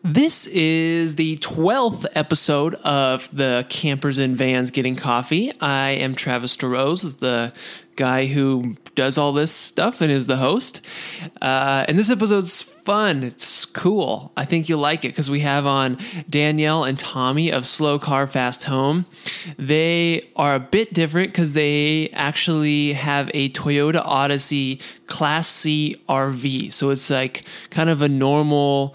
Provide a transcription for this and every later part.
This is the 12th episode of the Campers and Vans Getting Coffee. I am Travis DeRose, the guy who does all this stuff and is the host. And this episode's fun. It's cool. I think you'll like it because we have on Danielle and Tommy of Slow Car Fast Home. They are a bit different because they actually have a Toyota Odyssey Class C RV. So it's like kind of a normal,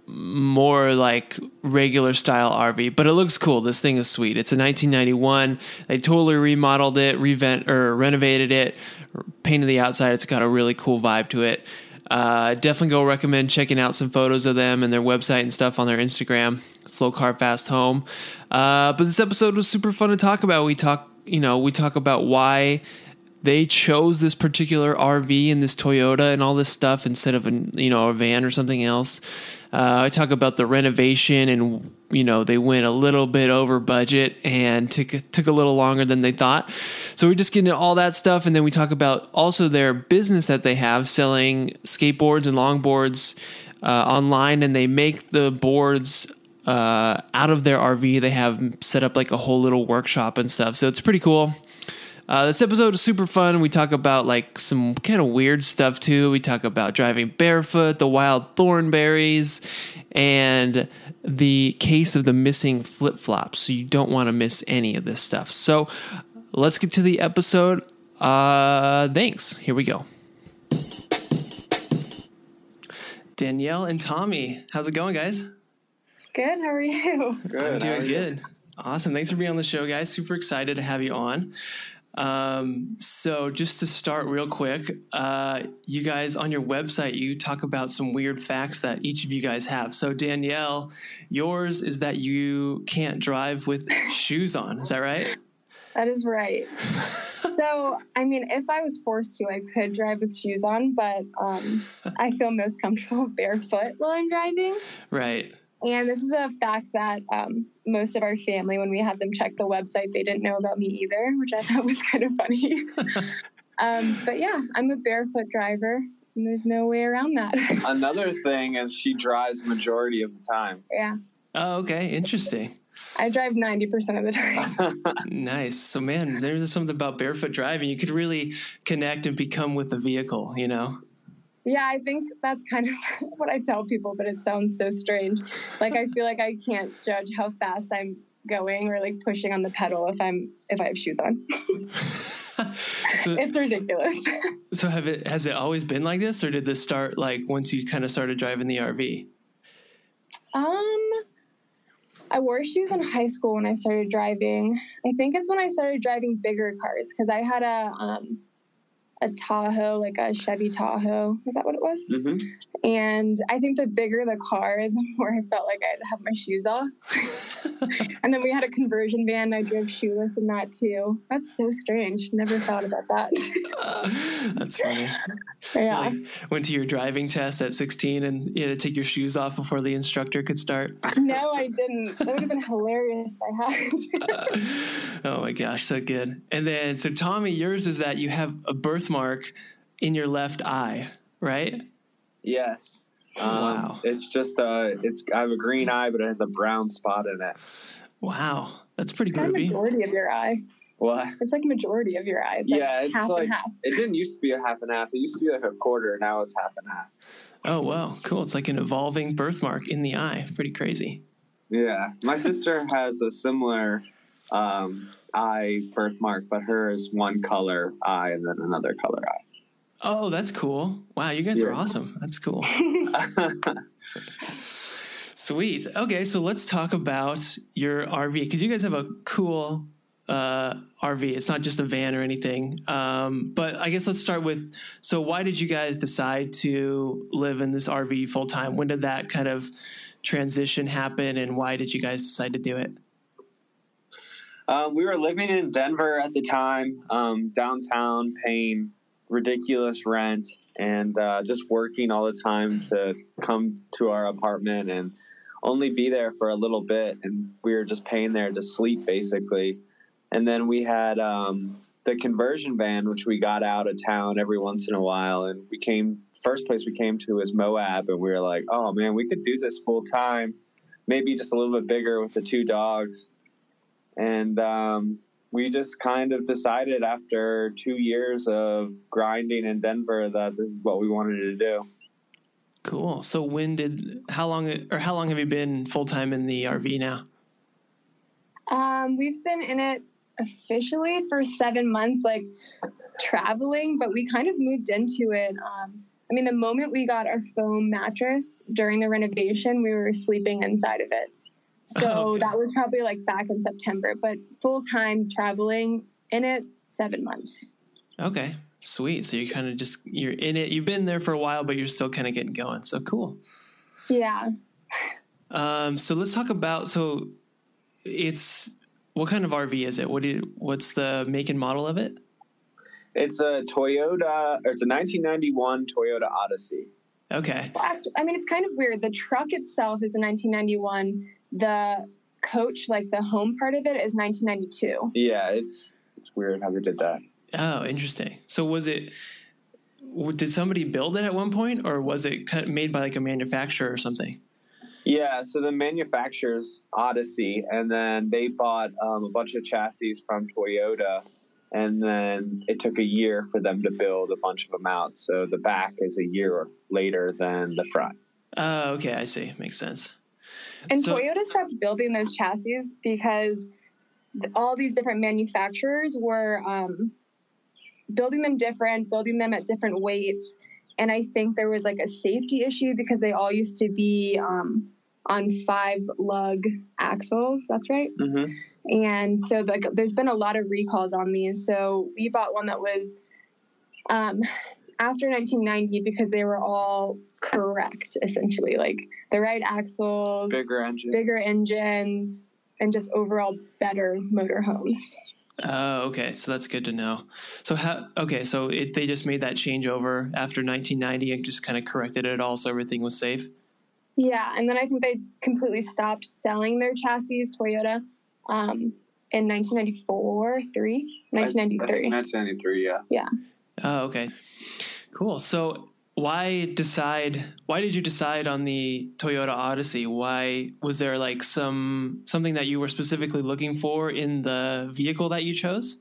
more like regular style RV, but it looks cool. This thing is sweet. It's a 1991. They totally remodeled it, renovated it, painted the outside. It's got a really cool vibe to it. Definitely go recommend checking out some photos of them and their website and stuff on their Instagram, Slow Car Fast Home. But this episode was super fun to talk about. We talk about why they chose this particular RV and this Toyota and all this stuff instead of a van or something else. I talk about the renovation and, they went a little bit over budget and took a little longer than they thought. So we just get into all that stuff. And then we talk about also their business that they have selling skateboards and longboards online. And they make the boards out of their RV. They have set up like a whole little workshop and stuff. So it's pretty cool. This episode is super fun. We talk about like some kind of weird stuff too. We talk about driving barefoot, the Wild Thornberries, and the case of the missing flip-flops. So you don't want to miss any of this stuff. So let's get to the episode. Thanks. Here we go. Danielle and Tommy, how's it going, guys? Good. How are you? Good. I'm doing good. Awesome. Thanks for being on the show, guys. Super excited to have you on. So just to start real quick, you guys on your website, you talk about some weird facts that each of you guys have. So Danielle, yours is that you can't drive with shoes on. Is that right? That is right. So, if I was forced to, I could drive with shoes on, but, I feel most comfortable barefoot while I'm driving. Right. And this is a fact that most of our family, when we had them check the website, they didn't know about me either, which I thought was kind of funny. But yeah, I'm a barefoot driver, and there's no way around that. Another thing is she drives majority of the time. Yeah. Oh, okay. Interesting. I drive 90% of the time. Nice. So, man, there's something about barefoot driving. You could really connect and become with the vehicle, Yeah, I think that's kind of what I tell people, but it sounds so strange. Like, I feel like I can't judge how fast I'm going or like pushing on the pedal if I have shoes on. It's ridiculous. So has it always been like this, or did this start like once you kind of started driving the RV? I wore shoes in high school when I started driving. I think it's when I started driving bigger cars because I had a Tahoe, like a Chevy Tahoe. Is that what it was? Mm-hmm. And I think the bigger the car, the more I felt like I'd have my shoes off. And then we had a conversion van. I drove shoeless in that too. That's so strange. Never thought about that. That's funny. Yeah. Like, went to your driving test at 16 and you had to take your shoes off before the instructor could start? No, I didn't. That would have been hilarious if I had. Oh my gosh, so good. And then, so Tommy, yours is that you have a birthmark in your left eye, right? Yes. Wow. It's just I have a green eye, but it has a brown spot in it. Wow. That's pretty it's groovy. Majority of your eye. What? It's like majority of your eye. It's yeah, like it's half like, and half. It didn't used to be a half and half. It used to be like a quarter. Now it's half and half. Oh, wow. Cool. It's like an evolving birthmark in the eye. Pretty crazy. Yeah. My sister has a similar eye birthmark, but hers one color eye and then another color eye. Oh, that's cool. Wow, you guys are awesome. That's cool. Sweet. Okay, so let's talk about your RV, because you guys have a cool RV. It's not just a van or anything. But I guess let's start with, so why did you guys decide to live in this RV full time? When did that kind of transition happen, and why did you guys decide to do it? We were living in Denver at the time, downtown, paying ridiculous rent and just working all the time to come to our apartment and only be there for a little bit. And we were just paying there to sleep, basically. And then we had the conversion van, which we got out of town every once in a while. And we came first place we came to was Moab, and we were like, oh man, we could do this full time, maybe just a little bit bigger with the 2 dogs. And we just kind of decided after 2 years of grinding in Denver that this is what we wanted to do. Cool. So how long have you been full time in the RV now? We've been in it officially for 7 months, like traveling, but we kind of moved into it. The moment we got our foam mattress during the renovation, we were sleeping inside of it. So that was probably like back in September, but full-time traveling in it, 7 months. Okay, sweet. So you're kind of you're in it. You've been there for a while, but you're still kind of getting going. So cool. Yeah. So let's talk about, what kind of RV is it? What's the make and model of it? It's a Toyota, or it's a 1991 Toyota Odyssey. Okay. Well, it's kind of weird. The truck itself is a 1991. The coach, like the home part of it, is 1992. Yeah, it's weird how they did that. Oh, interesting. So did somebody build it at one point, or was it kind of made by like a manufacturer or something? Yeah, so the manufacturer's Odyssey, and then they bought a bunch of chassis from Toyota, and then it took a year for them to build a bunch of them out. So the back is a year later than the front. Oh, okay, I see. Makes sense. And Toyota stopped building those chassis because all these different manufacturers were building them different, building them at different weights. And I think there was like a safety issue because they all used to be on 5 lug axles. That's right. Mm-hmm. And so there's been a lot of recalls on these. So we bought one that was after 1990 because they were all correct, essentially, like the right axles, bigger engines, and just overall better motorhomes. Oh, okay. So that's good to know. So they just made that changeover after 1990 and just kind of corrected it all so everything was safe? Yeah, and then I think they completely stopped selling their chassis, Toyota, in 1993. I think 1993, yeah. Yeah. Oh, okay. Cool. So why did you decide on the Toyota Odyssey? Why was there like something that you were specifically looking for in the vehicle that you chose?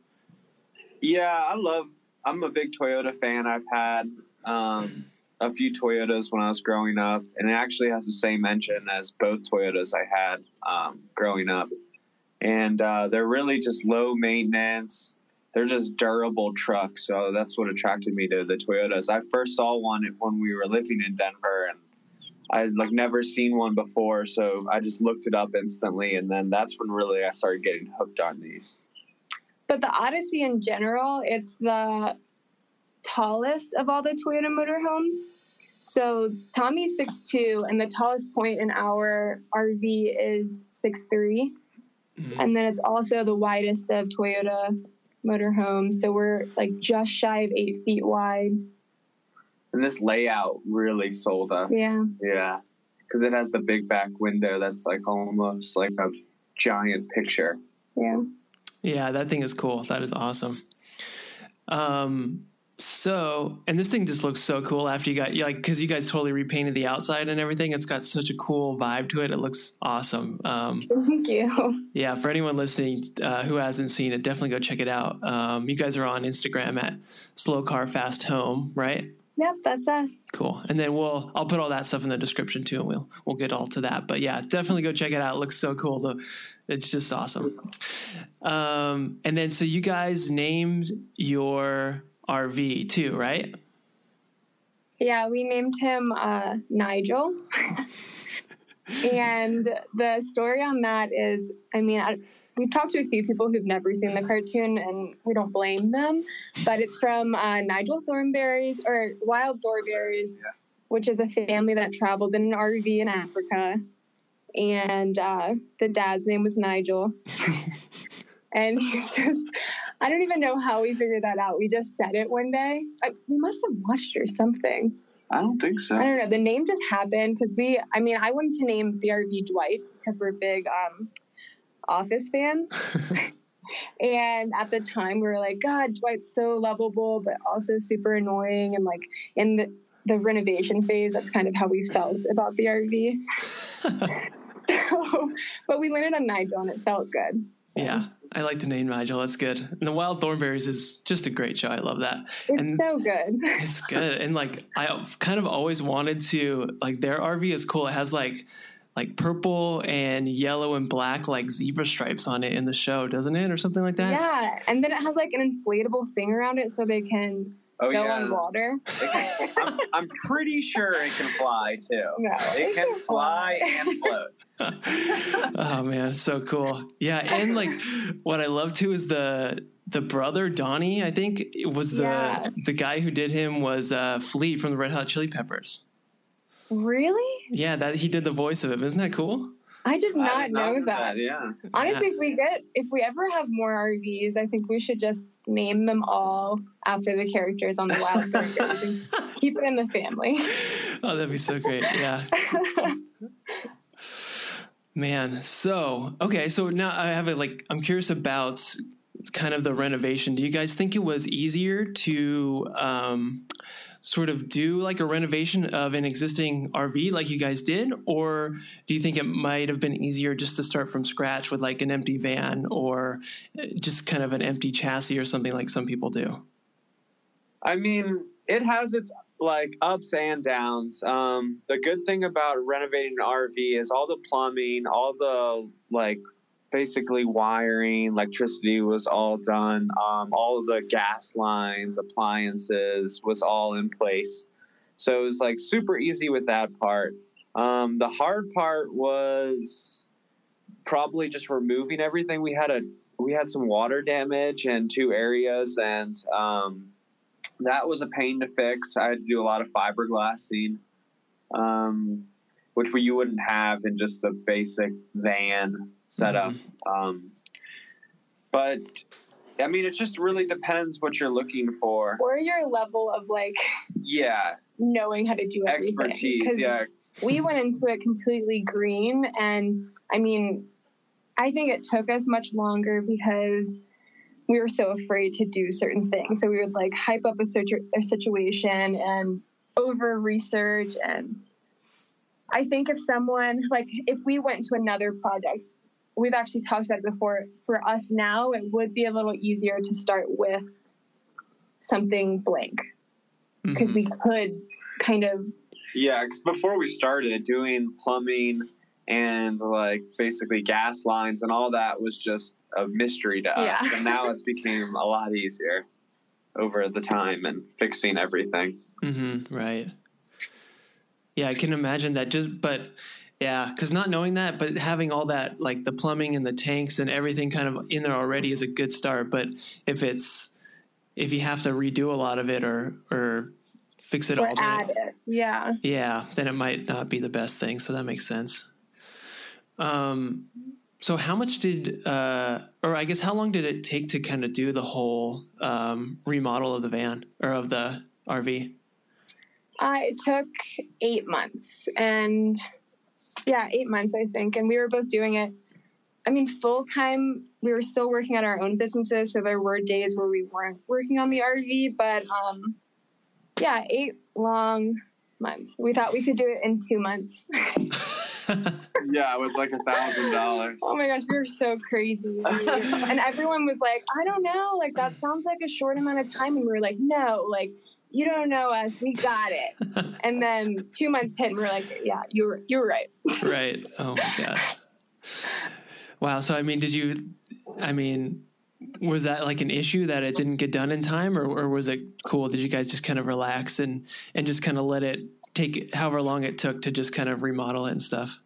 Yeah, I'm a big Toyota fan. I've had a few Toyotas when I was growing up, and it actually has the same engine as both Toyotas I had growing up. And they're really just low maintenance. They're just durable trucks. So that's what attracted me to the Toyotas. I first saw one when we were living in Denver, and I'd never seen one before. So I just looked it up instantly. And then that's when really I started getting hooked on these. But the Odyssey in general, it's the tallest of all the Toyota motorhomes. So Tommy's 6'2", and the tallest point in our RV is 6'3". Mm-hmm. And then it's also the widest of Toyota motorhomes. So we're just shy of 8 feet wide. And this layout really sold us. Yeah. Yeah. Because it has the big back window that's almost like a giant picture. Yeah. Yeah, that thing is cool. That is awesome. And this thing just looks so cool after because you guys totally repainted the outside and everything. It's got such a cool vibe to it. It looks awesome. Thank you. Yeah, for anyone listening who hasn't seen it, definitely go check it out. You guys are on Instagram at Slow Car Fast Home, right? Yep, that's us. Cool. And then I'll put all that stuff in the description too, and we'll get all to that. But yeah, definitely go check it out. It looks so cool. It's just awesome. And then so you guys named your RV too, right? Yeah, we named him Nigel. And the story on that is, we've talked to a few people who've never seen the cartoon, and we don't blame them, but it's from Wild Thornberries, which is a family that traveled in an RV in Africa. And the dad's name was Nigel. And he's just, I don't even know how we figured that out. We just said it one day. We must have watched or something. I don't think so. I don't know. The name just happened because I wanted to name the RV Dwight because we're big Office fans. And at the time we were like, God, Dwight's so lovable, but also super annoying. And the renovation phase, that's kind of how we felt about the RV. But we landed on Nigel and it felt good. Yeah, I like the name Nigel. That's good. And the Wild Thornberries is just a great show. I love that. It's so good. It's good. And like, I kind of always wanted to, like, their RV is cool. It has like purple and yellow and black, like zebra stripes on it in the show, doesn't it? Or something like that. Yeah. And then it has like an inflatable thing around it so they can go on water. I'm pretty sure it can fly too. No, it can fly and float. Oh man, so cool. Yeah, and like what I love too is the brother Donnie, I think it was the guy who did him was Flea from the Red Hot Chili Peppers. Really? Yeah, that he did the voice of him. Isn't that cool? I did not know that. Yeah. Honestly, if we ever have more RVs, I think we should just name them all after the characters on the Wild Thornberries and keep it in the family. Oh, that'd be so great. Yeah. Man. So, okay. So now I have I'm curious about kind of the renovation. Do you guys think it was easier to, sort of do like a renovation of an existing RV like you guys did? Or do you think it might have been easier just to start from scratch with like an empty van or just kind of an empty chassis or something like some people do? I mean, it has its like ups and downs. The good thing about renovating an RV is all the plumbing, all the like basically wiring, electricity was all done. All of the gas lines, appliances was all in place. So it was like super easy with that part. The hard part was probably just removing everything. We had some water damage in 2 areas, and that was a pain to fix. I had to do a lot of fiberglassing, which you wouldn't have in just the basic van setup. But I mean, it just really depends what you're looking for. Or your level of knowing how to do everything. Expertise, yeah. We went into it completely green, and I mean, I think it took us much longer because we were so afraid to do certain things. So we would like hype up a situation and over research. And I think if we went to another project, we've actually talked about it before, for us now, it would be a little easier to start with something blank because we could kind of. Yeah, because before we started doing plumbing and like basically gas lines and all that was just a mystery to us. And now it's became a lot easier over the time and fixing everything. Mm-hmm, right. Yeah, I can imagine that. Yeah, because not knowing that, but having all that, like the plumbing and the tanks and everything kind of in there already is a good start. But if you have to redo a lot of it or fix it all, add it, yeah, then it might not be the best thing. So that makes sense. So how much how long did it take to kind of do the whole remodel of the van or of the RV? It took 8 months, and 8 months, I think. And we were both doing it. I mean, full time, we were still working on our own businesses. So there were days where we weren't working on the RV, but 8 long months. We thought we could do it in 2 months. Yeah, with like $1,000. Oh my gosh, we were so crazy. And everyone was like, I don't know, like that sounds like a short amount of time. And we were like, no, like you don't know us, we got it. And then 2 months hit and we're like, yeah, you were right. Right. Oh my gosh. Wow. So I mean, was that like an issue that it didn't get done in time, or was it cool? Did you guys just kind of relax and just kind of let it take however long it took to just kind of remodel it and stuff?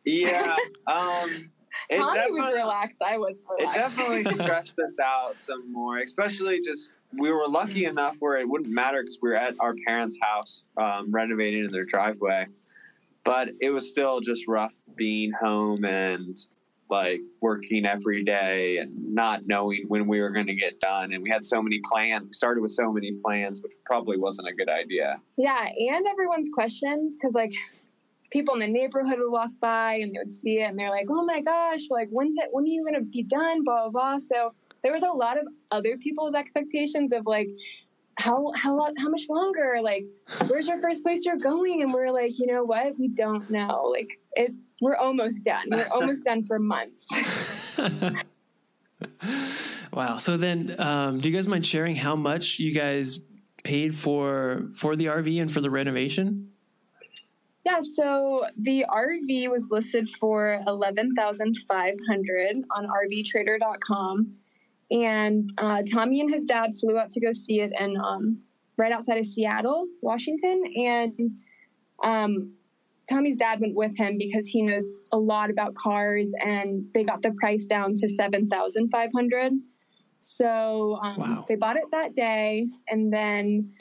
Yeah. Tommy was relaxed. I was relaxed. It definitely stressed us out some more, especially we were lucky enough where it wouldn't matter because we were at our parents' house renovating in their driveway. But it was still just rough being home and like working every day and not knowing when we were going to get done. And we had so many plans. We started with so many plans, which probably wasn't a good idea. Yeah, and everyone's questions, because like people in the neighborhood would walk by and they would see it and they're like, oh my gosh, like when are you going to be done, blah, blah, blah. So there was a lot of other people's expectations of like, how much longer? Like, where's your first place you're going? And we're like, you know what? We don't know. Like, we're almost done. We're almost done for months. Wow. So then, do you guys mind sharing how much you guys paid for the RV and for the renovation? Yeah, so the RV was listed for $11,500 on RVtrader.com, and Tommy and his dad flew out to go see it, and right outside of Seattle, Washington, and Tommy's dad went with him because he knows a lot about cars, and they got the price down to $7,500. So wow. They bought it that day, and then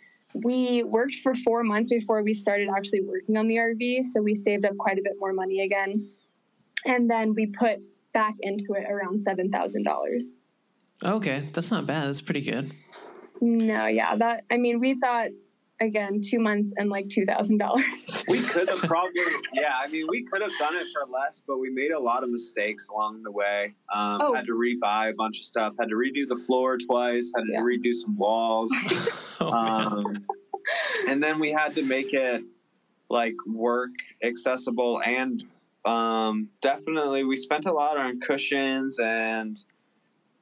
we worked for 4 months before we started actually working on the RV. So we saved up quite a bit more money again. And then we put back into it around $7,000. Okay. That's not bad. That's pretty good. No, yeah. We thought, again, 2 months and like $2,000. We could have we could have done it for less, but we made a lot of mistakes along the way. Had to rebuy a bunch of stuff, had to redo the floor twice, had to redo some walls. And then we had to make it like work accessible, and definitely we spent a lot on cushions and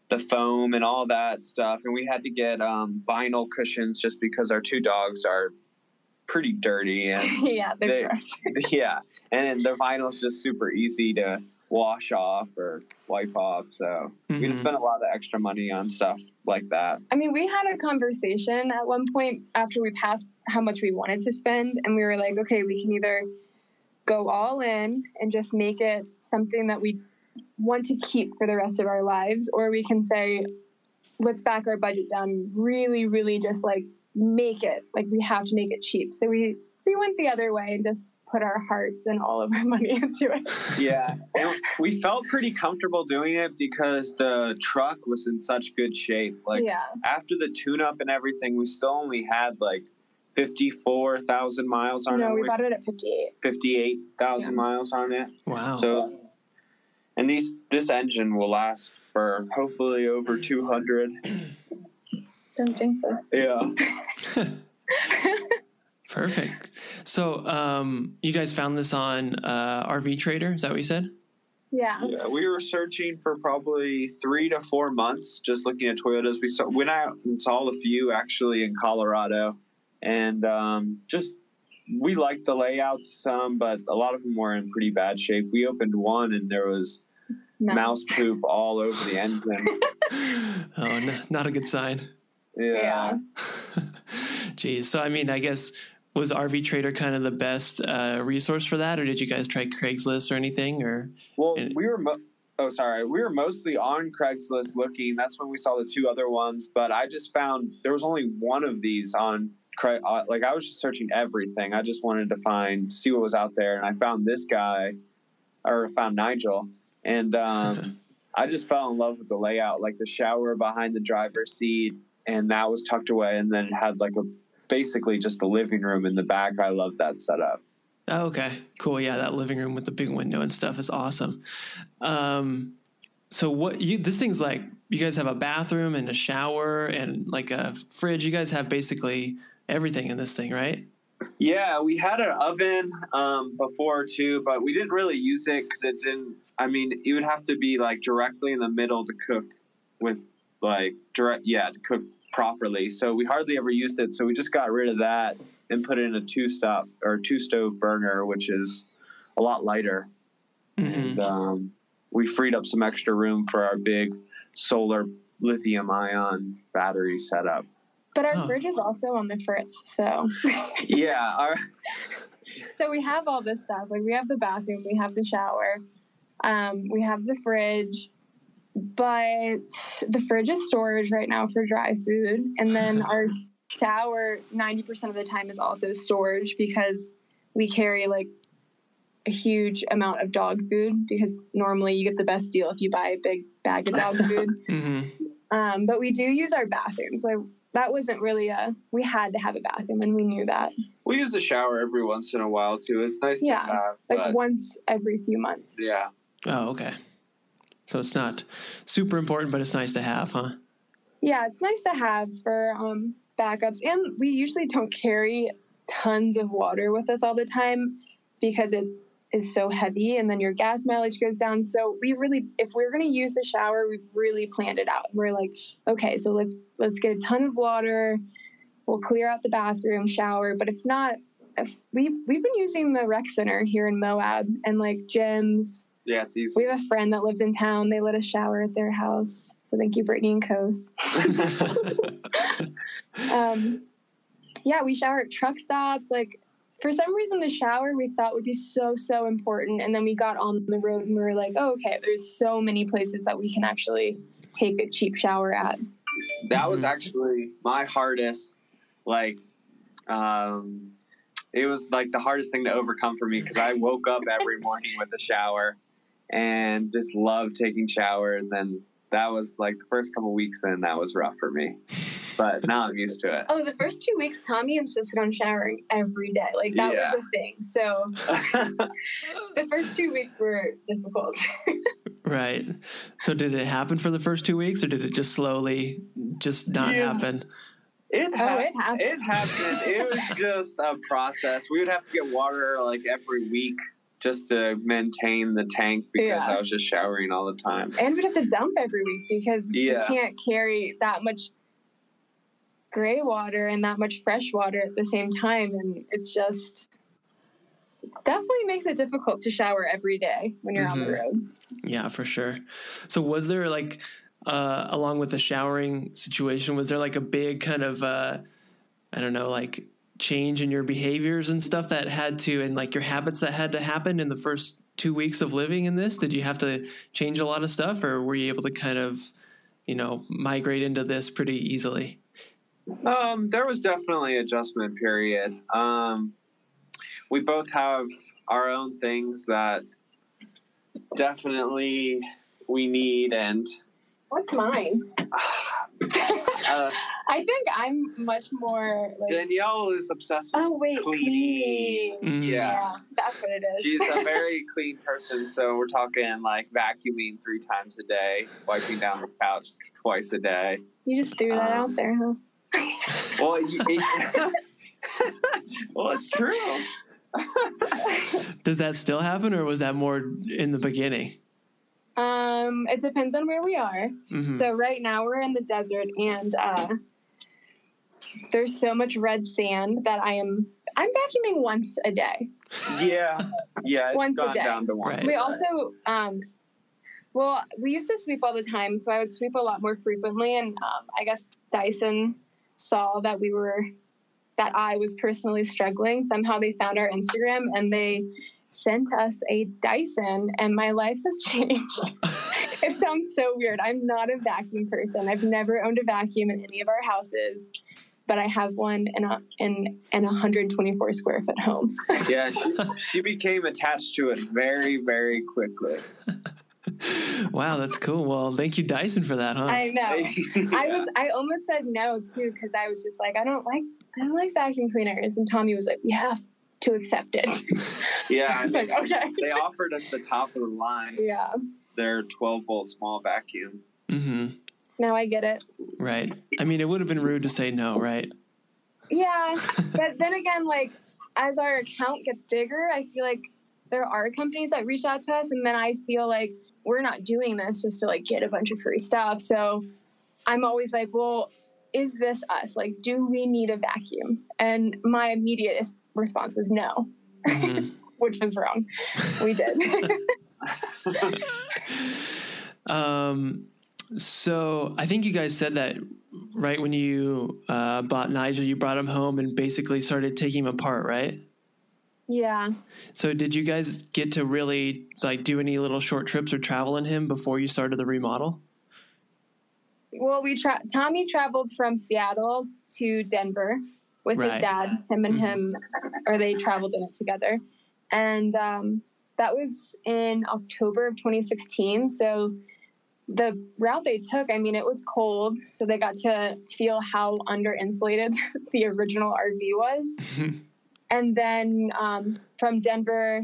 the foam and all that stuff, and we had to get vinyl cushions just because our two dogs are pretty dirty, and they're gross. Yeah, and the vinyl is just super easy to wash off or wipe off, so we just spent a lot of extra money on stuff like that. I mean, we had a conversation at one point after we passed how much we wanted to spend, and we were like, okay, we can either go all in and just make it something that we want to keep for the rest of our lives, or we can say, let's back our budget down, really, really just like make it, like we have to make it cheap. So we went the other way and just put our hearts and all of our money into it. Yeah. And we felt pretty comfortable doing it because the truck was in such good shape. Like after the tune up and everything, we still only had like 54,000 miles on it. No, we bought it at 58,000 miles on it. Wow. So, and this engine will last for hopefully over 200. Don't think so. Yeah. Perfect. So, you guys found this on RV Trader? Is that what you said? Yeah. Yeah. We were searching for probably 3 to 4 months, just looking at Toyotas. We went out and saw a few actually in Colorado, and we liked the layouts some, but a lot of them were in pretty bad shape. We opened one and there was mouse poop all over the engine. Oh, no, not a good sign. Yeah. Geez. So, I mean, I guess, was RV Trader kind of the best resource for that, or did you guys try Craigslist or anything? Or we were mostly on Craigslist looking. That's when we saw the two other ones. But I just found there was only one of these on. Like I was just searching everything. I just wanted to see what was out there, and I found this guy, or found Nigel, and I just fell in love with the layout, like the shower behind the driver's seat, and that was tucked away, and then it had like basically just the living room in the back. I love that setup. Oh, okay, cool. Yeah, that living room with the big window and stuff is awesome. So this thing's like, you guys have a bathroom and a shower and like a fridge. You guys have basically everything in this thing, right? Yeah, we had an oven before too, but we didn't really use it because it would have to be like directly in the middle to cook with to cook properly. So we hardly ever used it. So we just got rid of that and put it in a two stove burner, which is a lot lighter. Mm-hmm. And we freed up some extra room for our big solar lithium ion battery setup. But our fridge is also on the fritz, so. Yeah. So we have all this stuff. Like we have the bathroom, we have the shower, we have the fridge, but the fridge is storage right now for dry food. And then our shower, 90% of the time is also storage because we carry like a huge amount of dog food, because normally you get the best deal if you buy a big bag of dog food. Mm-hmm. But we do use our bathrooms. Like that wasn't really we had to have a bathroom, and we knew that. We use the shower every once in a while too. It's nice to have. Like once every few months. Yeah. Oh, okay. So it's not super important, but it's nice to have, huh? Yeah, it's nice to have for backups. And we usually don't carry tons of water with us all the time because it is so heavy, and then your gas mileage goes down. So if we're going to use the shower, we've really planned it out. We're like, okay, so let's get a ton of water. We'll clear out the bathroom, shower, but it's not, we've been using the rec center here in Moab and like gyms. Yeah, it's easy. We have a friend that lives in town. They let us shower at their house. So thank you, Brittany and Coast. Yeah, we shower at truck stops. Like, for some reason, the shower we thought would be so, so important. And then we got on the road and we were like, oh, okay, there's so many places that we can actually take a cheap shower at. That was actually my hardest, like, it was like the hardest thing to overcome for me because I woke up every morning with a shower and just loved taking showers. And that was like the first couple weeks in, that was rough for me. But now I'm used to it. Oh, the first 2 weeks, Tommy insisted on showering every day. Like, that was a thing. So the first 2 weeks were difficult. Right. So did it happen for the first 2 weeks, or did it just slowly just not happen? It happened. It happened. It was just a process. We would have to get water like every week just to maintain the tank because I was just showering all the time. And we'd have to dump every week because we can't carry that much gray water and that much fresh water at the same time. And it's just definitely makes it difficult to shower every day when you're on the road. Yeah, for sure. So was there like, along with the showering situation, was there like a big kind of, I don't know, like change in your behaviors and stuff that had to, and like your habits that had to happen in the first 2 weeks of living in this? Did you have to change a lot of stuff, or were you able to kind of, migrate into this pretty easily? There was definitely adjustment period. We both have our own things that definitely we need. And what's mine? I think I'm much more like... Danielle is obsessed with cleaning. Yeah, that's what it is. She's a very clean person, so we're talking like vacuuming 3 times a day, wiping down the couch twice a day. You just threw that out there, huh? Well, well, it's true. Does that still happen, or was that more in the beginning? It depends on where we are. So right now we're in the desert, and there's so much red sand that I'm vacuuming once a day. Yeah, it's once gone a day. Down to once. Right. We also, we used to sweep all the time, so I would sweep a lot more frequently, and I guess Dyson saw that I was personally struggling. Somehow they found our Instagram and they sent us a Dyson, and my life has changed. It sounds so weird. I'm not a vacuum person. I've never owned a vacuum in any of our houses, but I have one in a 124 square foot home. Yeah, she became attached to it very, very quickly. Wow, that's cool. Well, thank you, Dyson, for that, huh? I know. I almost said no too, because I was just like, I don't like vacuum cleaners, and Tommy was like, you have to accept it. Yeah, I was like, okay. They offered us the top of the line. Yeah, their 12-volt small vacuum. Now I get it. Right. I mean, it would have been rude to say no, right? Yeah, but then again, like, as our account gets bigger, I feel like there are companies that reach out to us, and then I feel like we're not doing this just to like get a bunch of free stuff. So I'm always like, well, is this us? Like, do we need a vacuum? And my immediate response was no, which was wrong. We did. So I think you guys said that right when you bought Nigel, you brought him home and basically started taking him apart, right? Yeah. So did you guys get to really like do any little short trips or travel in him before you started the remodel? Well, Tommy traveled from Seattle to Denver with his dad. They traveled in it together. And that was in October of 2016. So the route they took, I mean, it was cold. So they got to feel how under-insulated the original RV was. And then from Denver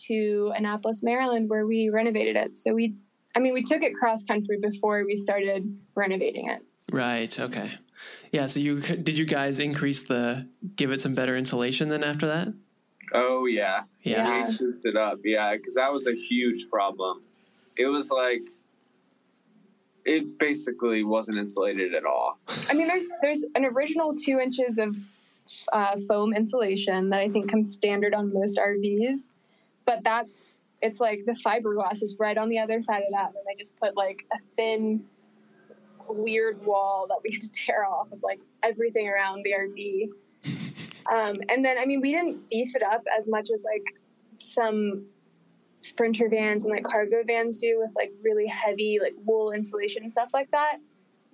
to Annapolis, Maryland, where we renovated it. So we took it cross country before we started renovating it. Right. Okay. Yeah. So did you guys give it some better insulation then after that? Oh yeah. Yeah. We souped it up. Yeah. Cause that was a huge problem. It was like, it basically wasn't insulated at all. I mean, there's an original 2 inches of foam insulation that I think comes standard on most RVs, but it's like the fiberglass is right on the other side of that, and they just put like a thin, weird wall that we had to tear off of like everything around the RV. And then, I mean, we didn't beef it up as much as like some Sprinter vans and like cargo vans do with like really heavy like wool insulation and stuff like that.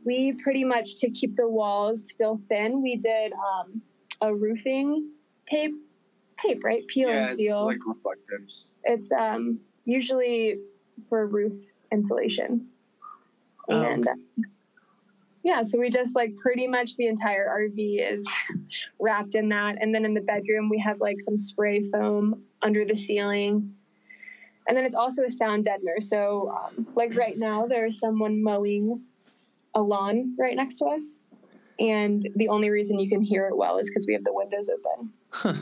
We pretty much, to keep the walls still thin, we did a roofing tape. It's tape, right? Peel and seal. It's like reflectives. It's usually for roof insulation. And yeah, so we just like pretty much the entire RV is wrapped in that. And then in the bedroom, we have like some spray foam under the ceiling. And then it's also a sound deadener. So like right now, there's someone mowing a lawn right next to us. And the only reason you can hear it well is because we have the windows open. Huh.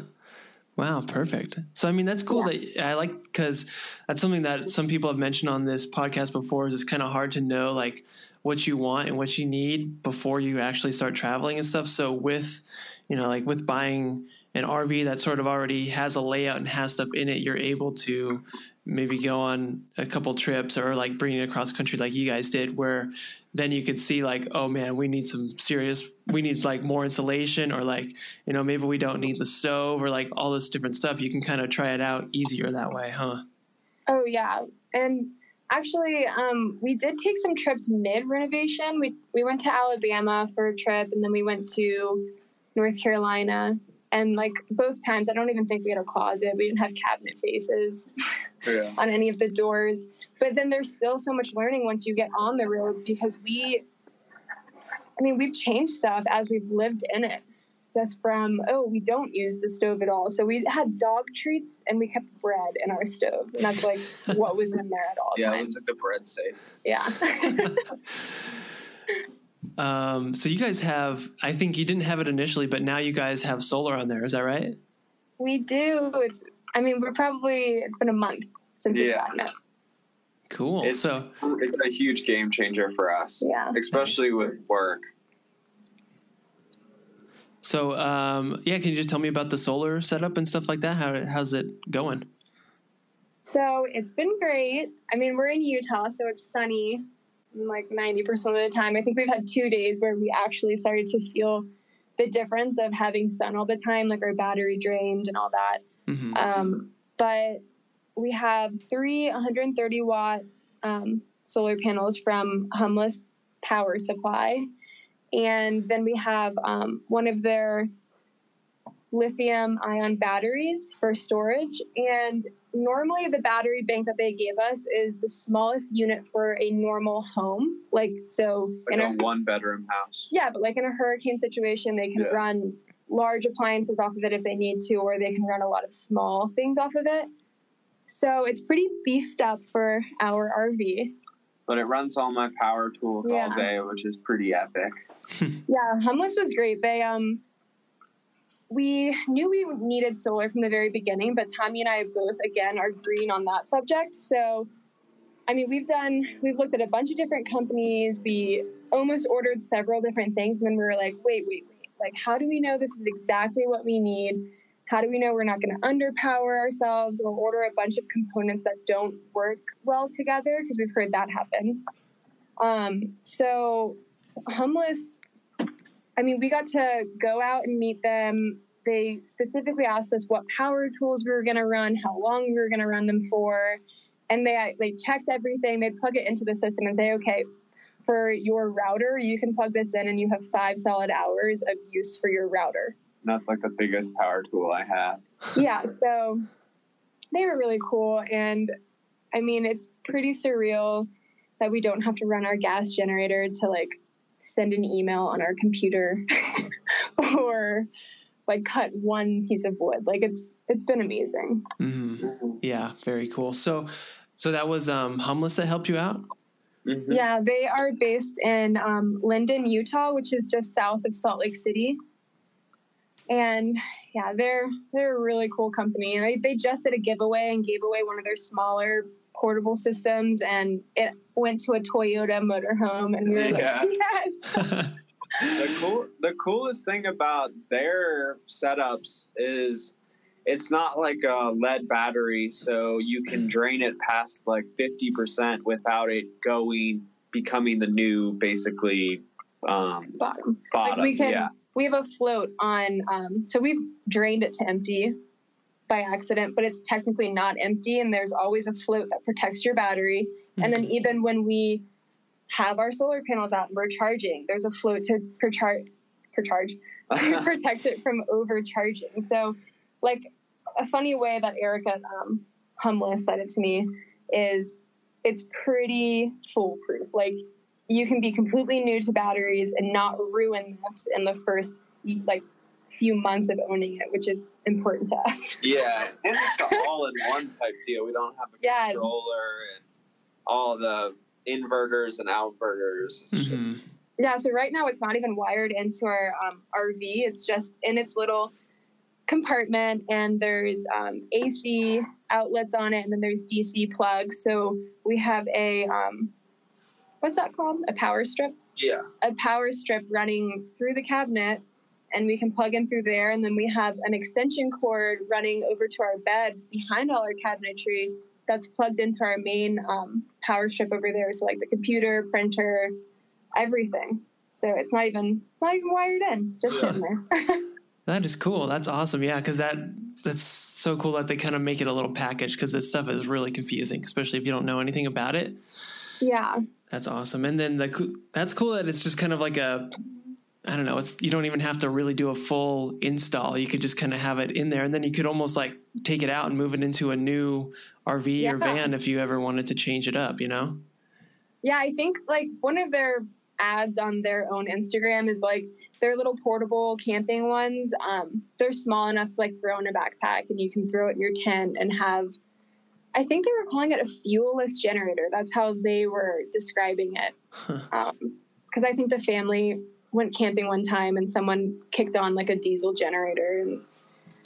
Wow, perfect. So, I mean, that's cool that I like, because that's something that some people have mentioned on this podcast before, is it's kind of hard to know like what you want and what you need before you actually start traveling and stuff. So with, like with buying an RV that sort of already has a layout and has stuff in it, you're able to maybe go on a couple trips or like bring it across country like you guys did, where then you could see like, oh man, we need like more insulation, or like, maybe we don't need the stove, or like all this different stuff. You can kind of try it out easier that way, huh? Oh yeah. And actually, we did take some trips mid-renovation. We went to Alabama for a trip, and then we went to North Carolina. And like both times, I don't even think we had a closet. We didn't have cabinet faces on any of the doors. But then there's still so much learning once you get on the road, because we've changed stuff as we've lived in it. Just from, we don't use the stove at all. So we had dog treats and we kept bread in our stove. And that's like what was in there at all times. It was like the bread safe. Yeah. So you guys have, I think you didn't have it initially, but now you guys have solar on there. Is that right? We do. It's been a month since we've gotten it. Cool. It's a huge game changer for us. Yeah. Especially with work. So, can you just tell me about the solar setup and stuff like that? How's it going? So it's been great. I mean, we're in Utah, so it's sunny like 90% of the time. I think we've had 2 days where we actually started to feel the difference of having sun all the time, like our battery drained and all that. Mm-hmm. But we have 3 130-watt solar panels from Hummeless Power Supply. And then we have one of their lithium-ion batteries for storage. And normally the battery bank that they gave us is the smallest unit for a normal home. Like a one-bedroom house. Yeah, but like in a hurricane situation, they can run large appliances off of it if they need to, or they can run a lot of small things off of it. So it's pretty beefed up for our RV. But it runs all my power tools all day, which is pretty epic. Yeah, Hummeless was great. They we knew we needed solar from the very beginning, but Tommy and I both, again, are green on that subject. So, I mean, we've looked at a bunch of different companies. We almost ordered several different things, and then we were like, wait. Like, how do we know this is exactly what we need? How do we know we're not going to underpower ourselves or order a bunch of components that don't work well together? Because we've heard that happens. So Hummeless, I mean, we got to go out and meet them. They specifically asked us what power tools we were going to run, how long we were going to run them for. And they checked everything. They'd plug it into the system and say, okay, for your router, you can plug this in and you have 5 solid hours of use for your router. That's like the biggest power tool I have. Yeah, so they were really cool. And I mean, it's pretty surreal that we don't have to run our gas generator to like send an email on our computer or like cut one piece of wood. Like it's been amazing. Mm-hmm. Yeah, very cool. So that was Hummeless that helped you out? Mm-hmm. Yeah, they are based in Linden, Utah, which is just south of Salt Lake City. And yeah, they're a really cool company. They just did a giveaway and gave away one of their smaller portable systems, and it went to a Toyota motorhome, and we were like, yes. The coolest thing about their setups is it's not like a lead battery, so you can drain it past like 50% without it becoming the new, basically, bottom. Like we have a float on, so we've drained it to empty by accident, but it's technically not empty, and there's always a float that protects your battery. Mm-hmm. And then even when we have our solar panels out and we're charging, there's a float to protect it from overcharging. So, like, a funny way that Erica at Humless said it to me is it's pretty foolproof. Like, you can be completely new to batteries and not ruin this in the first, like, few months of owning it, which is important to us. Yeah, and it's an all-in-one type deal. We don't have a controller and all the inverters and outverters. Yeah, so right now it's not even wired into our RV. It's just in its little compartment, and there's AC outlets on it, and then there's DC plugs. So we have a what's that called? A power strip? Yeah. A power strip running through the cabinet, and we can plug in through there. And then we have an extension cord running over to our bed behind all our cabinetry that's plugged into our main power strip over there. So like the computer, printer, everything. So it's not even wired in. It's just sitting there. That is cool. That's awesome. Yeah, because that's so cool that they kind of make it a little package, because this stuff is really confusing, especially if you don't know anything about it. Yeah. That's awesome. And then that's cool that it's just kind of like a, I don't know, you don't even have to really do a full install. You could just kind of have it in there, and then you could almost like take it out and move it into a new RV or van if you ever wanted to change it up, you know? Yeah, I think like one of their ads on their own Instagram is like their little portable camping ones. They're small enough to like throw in a backpack, and you can throw it in your tent and have, I think they were calling it a fuel-less generator. That's how they were describing it. Because I think the family went camping one time and someone kicked on like a diesel generator. And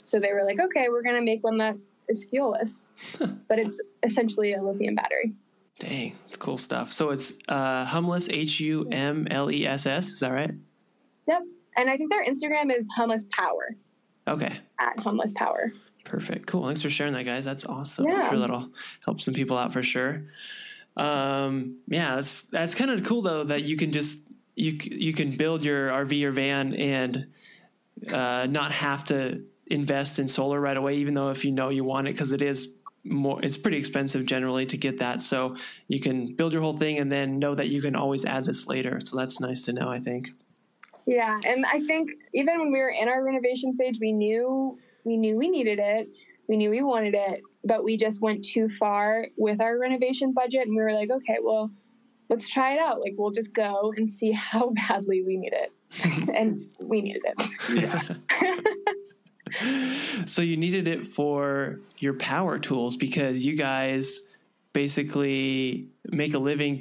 so they were like, okay, we're going to make one that is fuel-less. But it's essentially a lithium battery. Dang, it's cool stuff. So it's Humless, HUMLESS. Is that right? Yep. And I think their Instagram is Humless Power. Okay. At Humless Power. Perfect. Cool. Thanks for sharing that, guys. That's awesome. Yeah. I'm sure that'll help some people out for sure. Yeah, that's kind of cool though, that you can just, you can build your RV or van and not have to invest in solar right away, even though if you know you want it, because it's pretty expensive generally to get that. So you can build your whole thing and then know that you can always add this later. So that's nice to know, I think. Yeah. And I think even when we were in our renovation stage, we knew we needed it. We knew we wanted it, but we just went too far with our renovation budget. And we were like, okay, well, let's try it out. Like, we'll just go and see how badly we need it. And we needed it. Yeah. So you needed it for your power tools, because you guys basically make a living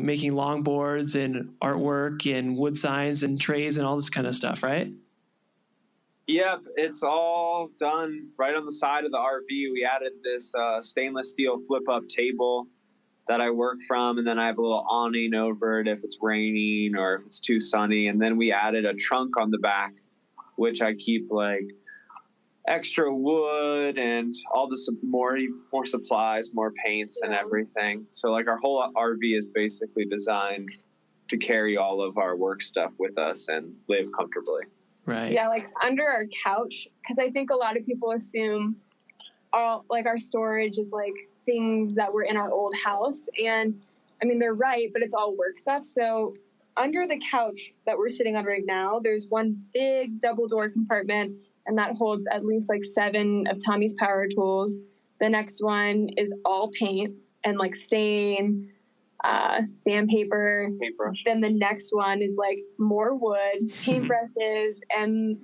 making longboards and artwork and wood signs and trays and all this kind of stuff, right? Yep, it's all done right on the side of the RV. We added this stainless steel flip-up table that I work from, and then I have a little awning over it if it's raining or if it's too sunny. And then we added a trunk on the back, which I keep like extra wood and all the more supplies, more paints and everything. So like our whole RV is basically designed to carry all of our work stuff with us and live comfortably. Right. Yeah, like under our couch, because I think a lot of people assume our storage is like things that were in our old house. And I mean, they're right, but it's all work stuff. So under the couch that we're sitting on right now, there's one big double door compartment, and that holds at least like 7 of Tommy's power tools. The next one is all paint and like stain, sandpaper. Paintbrush. Then the next one is like more wood, paintbrushes, and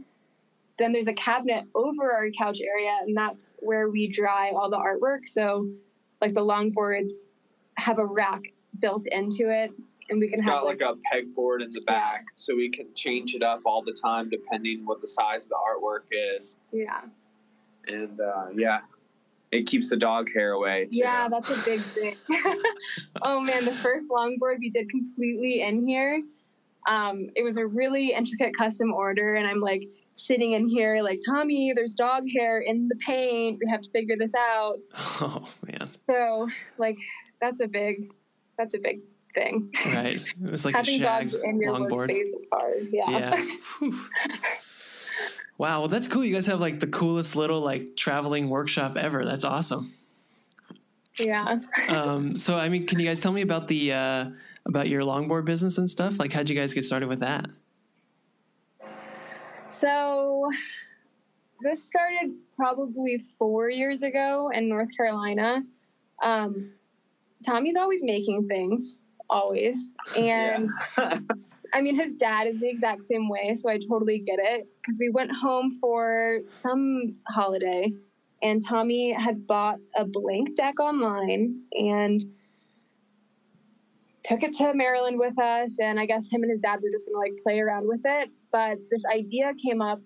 then there's a cabinet over our couch area, and that's where we dry all the artwork. So like the longboards have a rack built into it, and we can it's have got like a pegboard in the back, so we can change it up all the time depending what the size of the artwork is. Yeah. And it keeps the dog hair away too. Yeah, that's a big thing. Oh man, the first longboard we did completely in here. It was a really intricate custom order, and I'm like sitting in here like, Tommy, there's dog hair in the paint. We have to figure this out. Oh man. So like that's a big thing. Right. It was like having a shag dogs in your longboard. workspace is hard. Yeah. Wow. Well, that's cool. You guys have like the coolest little like traveling workshop ever. That's awesome. Yeah. So, I mean, can you guys tell me about about your longboard business and stuff? Like, how'd you guys get started with that? So this started probably 4 years ago in North Carolina. Tommy's always making things, always. And I mean, his dad is the exact same way, so I totally get it. Because we went home for some holiday, and Tommy had bought a blank deck online and took it to Maryland with us. And I guess him and his dad were just going to like play around with it. But this idea came up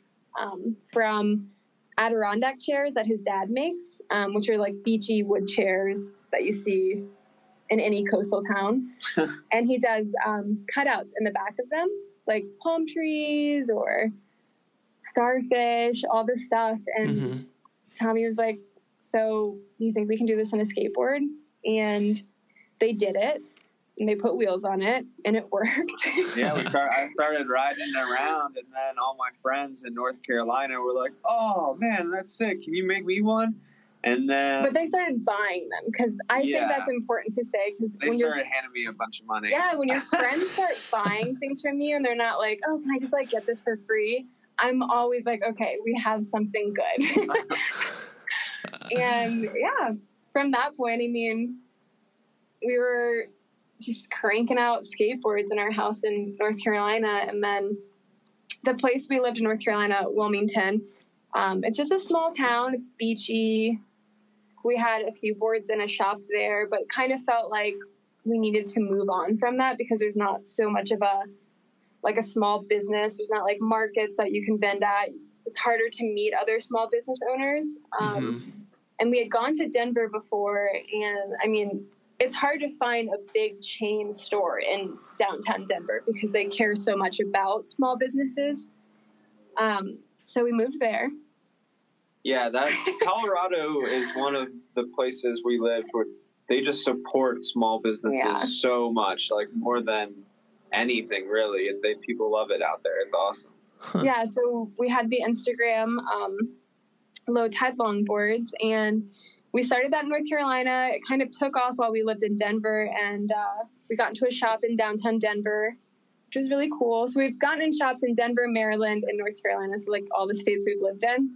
from Adirondack chairs that his dad makes, which are like beachy wood chairs that you see in any coastal town. And he does cutouts in the back of them, like palm trees or starfish, all this stuff. And Tommy was like, so you think we can do this on a skateboard? And they did it, and they put wheels on it, and it worked. Yeah, I started riding around, and then all my friends in North Carolina were like, oh man, that's sick, can you make me one? And then, but they started buying them, because I think that's important to say. Because they started handing me a bunch of money. Yeah, when your friends start buying things from you, and they're not like, "Oh, can I just like get this for free?" I'm always like, "Okay, we have something good." And yeah, from that point, I mean, we were just cranking out skateboards in our house in North Carolina, and then the place we lived in North Carolina, Wilmington. It's just a small town. It's beachy. We had a few boards in a shop there, but kind of felt like we needed to move on from that because there's not so much of a small business. There's not like markets that you can vend at. It's harder to meet other small business owners. And we had gone to Denver before, and I mean, it's hard to find a big chain store in downtown Denver because they care so much about small businesses. So we moved there. Yeah, Colorado is one of the places we lived where they just support small businesses so much, like more than anything, really. People love it out there. It's awesome. Yeah, so we had the Instagram Low Tide Longboards, and we started that in North Carolina. It kind of took off while we lived in Denver, and we got into a shop in downtown Denver, which was really cool. So we've gotten in shops in Denver, Maryland, and North Carolina, so like all the states we've lived in.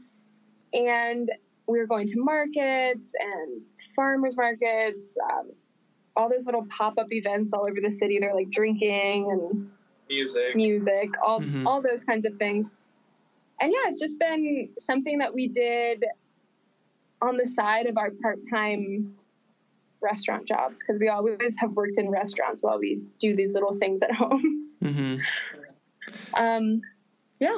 And we were going to markets and farmers markets, all those little pop-up events all over the city. They're like drinking and music, all those kinds of things. And yeah, it's just been something that we did on the side of our part-time restaurant jobs, because we always have worked in restaurants while we do these little things at home. Yeah.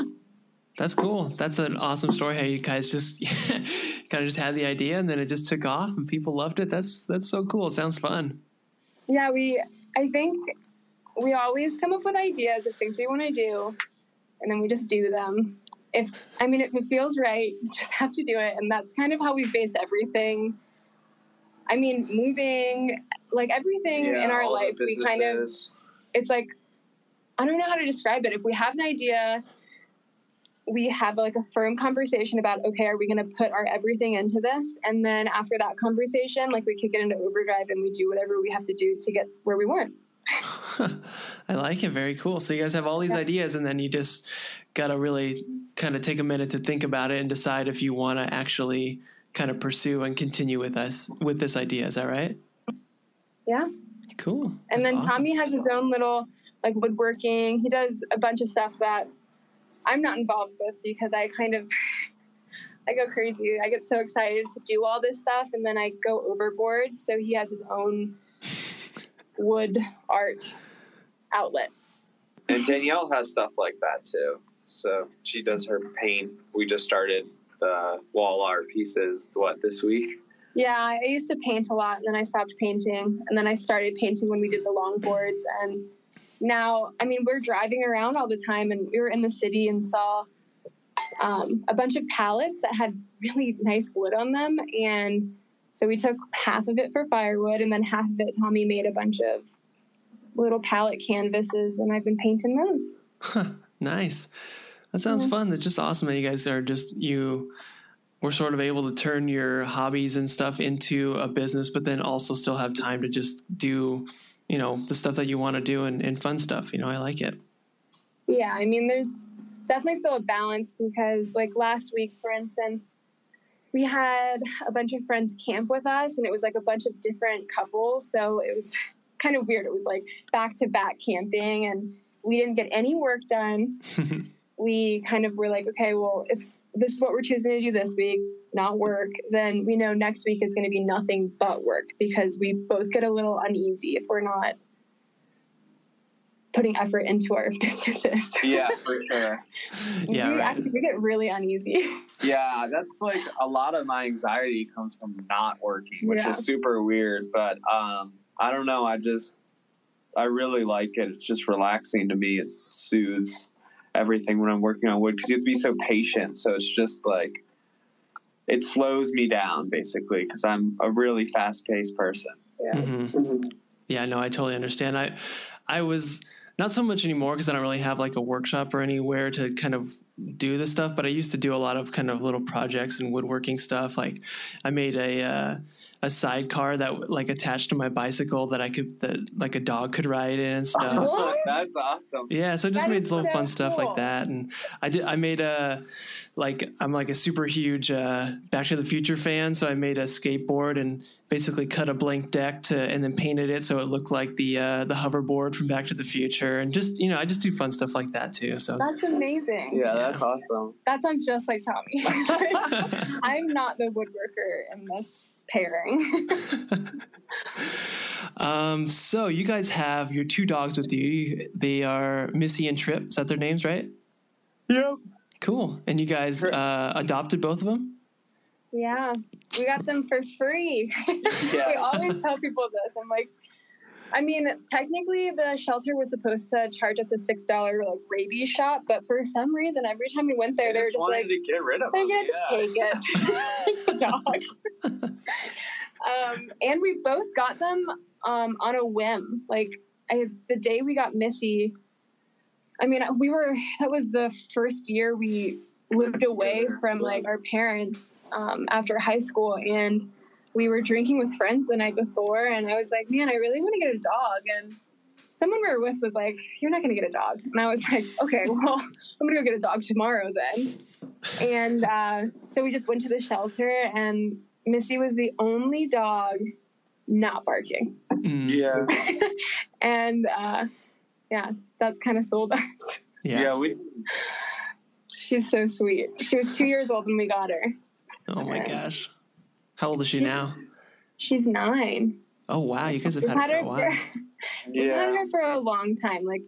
That's cool. That's an awesome story. How you guys just kind of just had the idea and then it just took off and people loved it. That's so cool. It sounds fun. Yeah, I think we always come up with ideas of things we want to do, and then we just do them. If it feels right, you just have to do it. And that's kind of how we base everything. I mean, moving, like everything in our life, we kind of, it's like, I don't know how to describe it. If we have an idea, we have like a firm conversation about, okay, are we going to put our everything into this? And then after that conversation, like we kick it into overdrive and we do whatever we have to do to get where we want. I like it. Very cool. So you guys have all these ideas, and then you just got to really kind of take a minute to think about it and decide if you want to actually kind of pursue and continue with this idea. Is that right? Yeah. Cool. And then awesome. Tommy has his own little like woodworking. He does a bunch of stuff that I'm not involved with because I go crazy. I get so excited to do all this stuff, and then I go overboard. So he has his own wood art outlet. And Danielle has stuff like that too. So she does her paint. We just started the wall art pieces, this week? Yeah, I used to paint a lot, and then I stopped painting. And then I started painting when we did the longboards. And now, I mean, we're driving around all the time, and we were in the city and saw a bunch of pallets that had really nice wood on them. And so we took half of it for firewood, and then half of it, Tommy made a bunch of little pallet canvases, and I've been painting those. Nice. That sounds fun. That's just awesome that you guys are we're sort of able to turn your hobbies and stuff into a business, but then also still have time to just do, the stuff that you want to do and fun stuff. I like it. Yeah. I mean, there's definitely still a balance because like last week, for instance, we had a bunch of friends camp with us, and it was like a bunch of different couples. So it was kind of weird. It was like back-to-back camping, and we didn't get any work done. We kind of were like, okay, well, if this is what we're choosing to do this week, not work, then we know next week is going to be nothing but work because we both get a little uneasy if we're not putting effort into our businesses. Yeah, for sure. Yeah, right. We get really uneasy. Yeah, that's like a lot of my anxiety comes from not working, which is super weird. But I don't know. I really like it. It's just relaxing to me. It soothes everything when I'm working on wood because you have to be so patient. So it's just like it slows me down basically because I'm a really fast-paced person. Yeah. Mm-hmm. Yeah, no, I totally understand. I was not so much anymore because I don't really have like a workshop or anywhere to kind of do this stuff, but I used to do a lot of kind of little projects and woodworking stuff. Like I made a sidecar that like attached to my bicycle that like a dog could ride in and stuff. Oh, that's awesome. Yeah, so I just made little fun stuff cool. like that, and I made I'm like a super huge Back to the Future fan, so I made a skateboard and basically cut a blank deck and then painted it so it looked like the hoverboard from Back to the Future, and just I just do fun stuff like that too. So that's amazing. Yeah, that's awesome. That sounds just like Tommy. I'm not the woodworker in this pairing. So you guys have your two dogs with you. They are Missy and Trip. Is that their names, right? Yep. Cool. And you guys adopted both of them? Yeah, we got them for free. Yeah. We always tell people this. I'm like, I mean, technically the shelter was supposed to charge us a $6 like rabies shot, but for some reason, every time we went there, they were just like, to get rid of they're them. gonna just take it. Just take the dog. And we both got them on a whim. Like the day we got Missy, I mean, that was the first year we lived away from like our parents after high school, and we were drinking with friends the night before, and I was like, man, I really want to get a dog. And someone we were with was like, you're not going to get a dog. And I was like, okay, well, I'm going to go get a dog tomorrow then. And so we just went to the shelter, and Missy was the only dog not barking. Yeah. And yeah, that kind of sold us. Yeah. She's so sweet. She was 2 years old when we got her. Oh my gosh. How old is she now? She's 9. Oh wow, you guys have had her for a while. We've had her for a long time. Like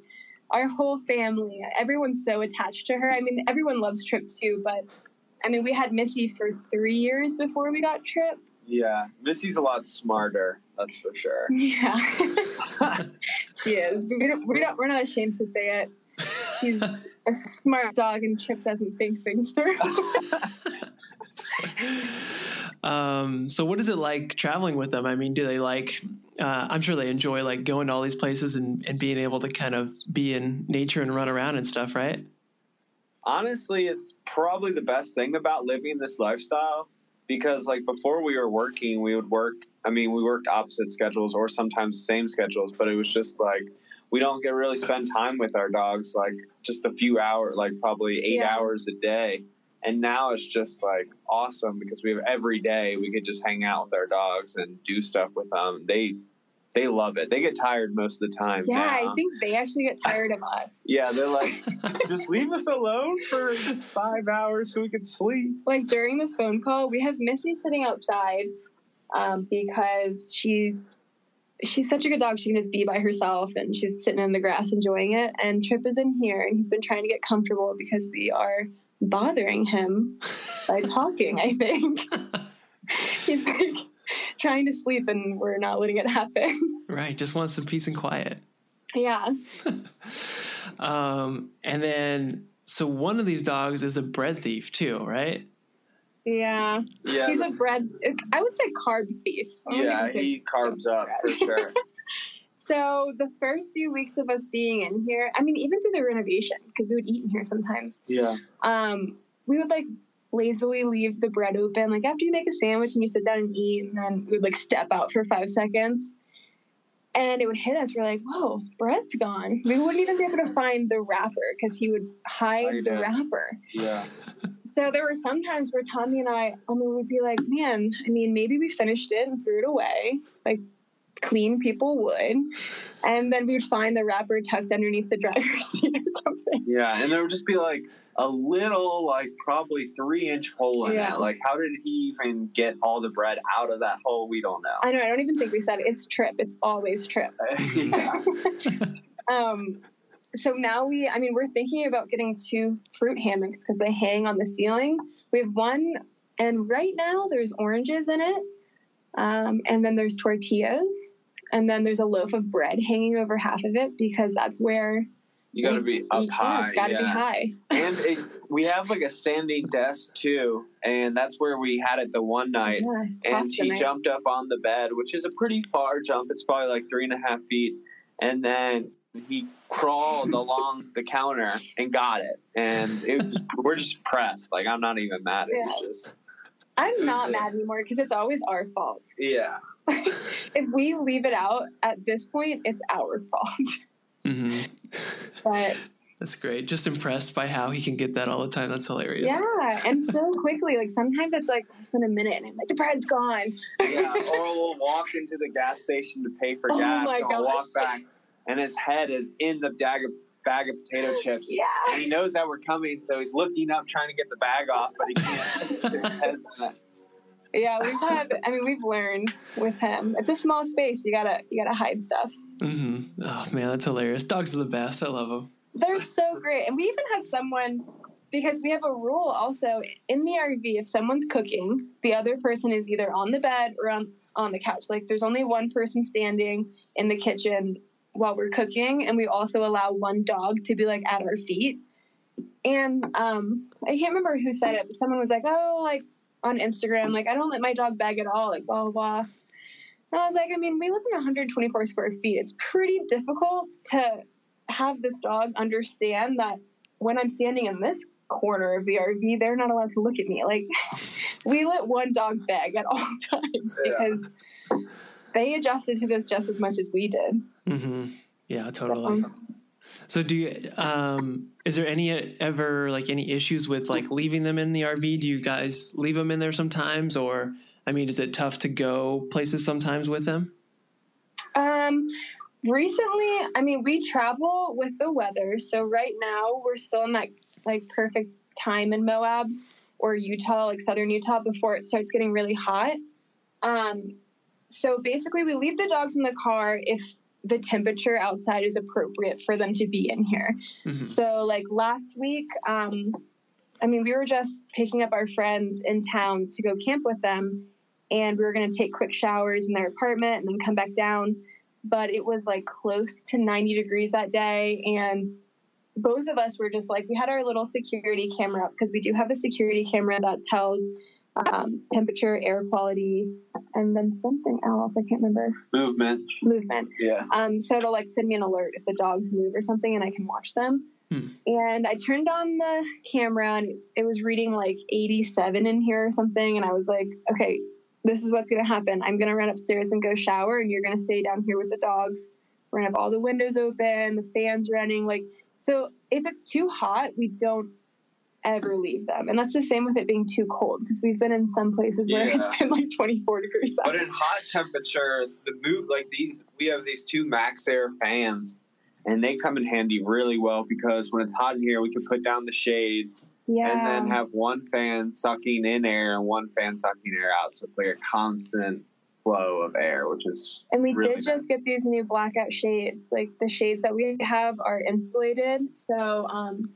our whole family, everyone's so attached to her. I mean, everyone loves Trip too, but I mean, we had Missy for 3 years before we got Trip. Yeah, Missy's a lot smarter, that's for sure. Yeah, she is. We're not ashamed to say it. She's a smart dog, and Trip doesn't think things through. So what is it like traveling with them? I mean, do they like, I'm sure they enjoy like going to all these places and being able to kind of be in nature and run around and stuff, right? Honestly, it's probably the best thing about living this lifestyle because like before we were working, we worked opposite schedules or sometimes the same schedules, but it was just like, we don't get really spend time with our dogs, like just a few hours, like probably 8 hours a day. And now it's just like awesome because we have every day we could just hang out with our dogs and do stuff with them. They love it. They get tired most of the time. Yeah, now. I think they actually get tired of us. Yeah, they're like, just leave us alone for 5 hours so we can sleep. Like during this phone call, we have Missy sitting outside because she she's such a good dog. She can just be by herself, and she's sitting in the grass enjoying it. And Trip is in here, and he's been trying to get comfortable because we are bothering him by talking, I think. He's like trying to sleep, and we're not letting it happen. Right. Just wants some peace and quiet. Yeah. And then, so one of these dogs is a bread thief too, right? Yeah. He's a bread, I would say carb thief. Yeah, he carbs up for sure. So the first few weeks of us being in here, I mean, even through the renovation, because we would eat in here sometimes. Yeah. We would like lazily leave the bread open, like after you make a sandwich and you sit down and eat, and then we'd like step out for 5 seconds. And it would hit us. We're like, whoa, bread's gone. We wouldn't even be able to find the wrapper because he would hide the wrapper. Yeah. So there were some times where Tommy and I would be like, man, I mean, maybe we finished it and threw it away, like clean people would. And then we'd find the wrapper tucked underneath the driver's seat or something. Yeah, and there would just be like a little, like probably 3-inch hole in it. Like, how did he even get all the bread out of that hole? We don't know. I know. I don't even think we said it. It's Trip. It's always Trip. So now we're thinking about getting 2 fruit hammocks because they hang on the ceiling. We have one, and right now there's oranges in it. And then there's tortillas. And then there's a loaf of bread hanging over half of it because that's where you got to be up high. It's got to be high. And we have like a standing desk too, and that's where we had it the one night. Yeah, and he jumped up on the bed, which is a pretty far jump. It's probably like 3.5 feet. And then he crawled along the counter and got it. And we're just impressed. Like, I'm not even mad. It was just... I'm not mad anymore because it's always our fault. Yeah. If we leave it out at this point, it's our fault. Mm-hmm. But that's great. Just impressed by how he can get that all the time. That's hilarious. Yeah, and so quickly. Like sometimes it's like less than a minute, and I'm like, the bread's gone. Yeah, or we'll walk into the gas station to pay for gas, and we'll walk back, and his head is in the bag of potato chips. Yeah. And he knows that we're coming, so he's looking up trying to get the bag off, but he can't. His head's in it. Yeah, we've learned with him. It's a small space. You gotta hide stuff. Mm-hmm. Oh man, that's hilarious. Dogs are the best. I love them. They're so great. And we even had someone, because we have a rule also in the RV, if someone's cooking, the other person is either on the bed or on the couch. Like there's only one person standing in the kitchen while we're cooking, and we also allow one dog to be like at our feet. And I can't remember who said it, but someone was like, oh, like on Instagram, like I don't let my dog beg at all, like blah, blah, blah. And I was like, I mean, we live in 124 square feet. It's pretty difficult to have this dog understand that when I'm standing in this corner of the RV, they're not allowed to look at me. Like we let one dog beg at all times because they adjusted to this just as much as we did. Mm-hmm. Yeah, totally. So do you, is there any issues with like leaving them in the RV? Do you guys leave them in there sometimes? Or, I mean, is it tough to go places sometimes with them? Recently, I mean, we travel with the weather. So right now we're still in that like perfect time in Moab or Utah, like southern Utah, before it starts getting really hot. So basically we leave the dogs in the car if the temperature outside is appropriate for them to be in here. Mm-hmm. So like last week, we were just picking up our friends in town to go camp with them, and we were going to take quick showers in their apartment and then come back down. But it was like close to 90 degrees that day. And both of us were just like, we had our little security camera up because we do have a security camera that tells temperature, air quality, and then something else. I can't remember. Movement. Yeah. So it'll like send me an alert if the dogs move or something, and I can watch them. And I turned on the camera, and it was reading like 87 in here or something. And I was like, okay, this is what's going to happen. I'm going to run upstairs and go shower, and you're going to stay down here with the dogs. We're going to have all the windows open, the fans running. Like, so if it's too hot, we don't ever leave them. And that's the same with it being too cold, because we've been in some places where it's been like 24 degrees out. But in hot temperature, we have these 2 Max Air fans, and they come in handy really well because when it's hot in here, we can put down the shades and then have one fan sucking in air and one fan sucking air out. So it's like a constant flow of air, which is and we really did just nice. get these new blackout shades. Like the shades that we have are insulated, so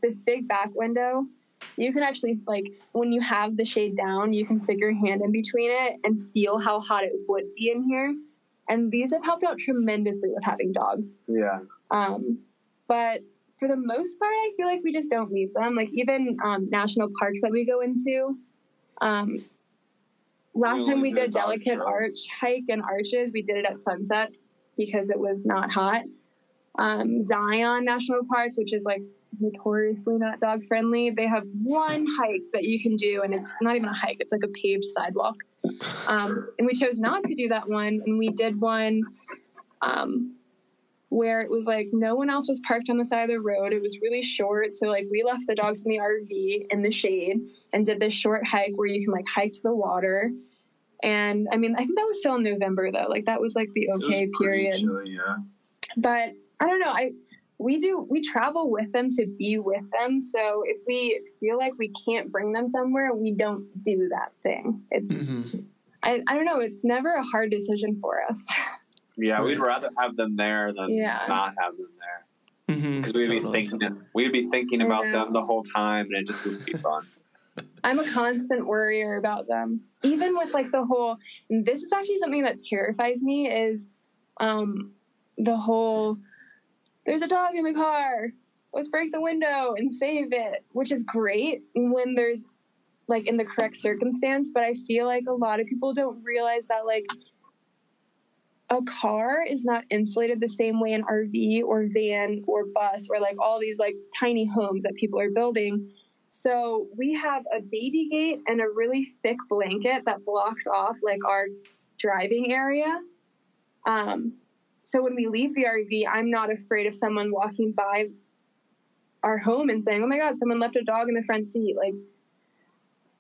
this big back window, you can actually, like, when you have the shade down, you can stick your hand in between it and feel how hot it would be in here. And these have helped out tremendously with having dogs. Yeah. But for the most part, I feel like we just don't need them. Like even national parks that we go into. Last time we did Delicate Arch hike and arches, we did it at sunset because it was not hot. Zion National Park, which is like notoriously not dog friendly, they have one hike that you can do, and it's not even a hike, it's like a paved sidewalk. And we chose not to do that one, and we did one where it was like no one else was parked on the side of the road. It was really short, so like we left the dogs in the RV in the shade and did this short hike where you can like hike to the water. And I mean, I think that was still in November though, like that was like the okay period. Chilly, yeah. But I don't know, we travel with them to be with them, so if we feel like we can't bring them somewhere, we don't do that thing. It's I don't know, it's never a hard decision for us. Yeah, we'd rather have them there than not have them there. Because we'd be thinking about them the whole time, and it just wouldn't be fun. I'm a constant worrier about them. Even with like the whole, and this is actually something that terrifies me, is the whole, there's a dog in the car, let's break the window and save it, which is great when there's like in the correct circumstance. But I feel like a lot of people don't realize that like a car is not insulated the same way an RV or van or bus or like all these like tiny homes that people are building. So we have a baby gate and a really thick blanket that blocks off like our driving area. So when we leave the RV, I'm not afraid of someone walking by our home and saying, oh my God, someone left a dog in the front seat. Like,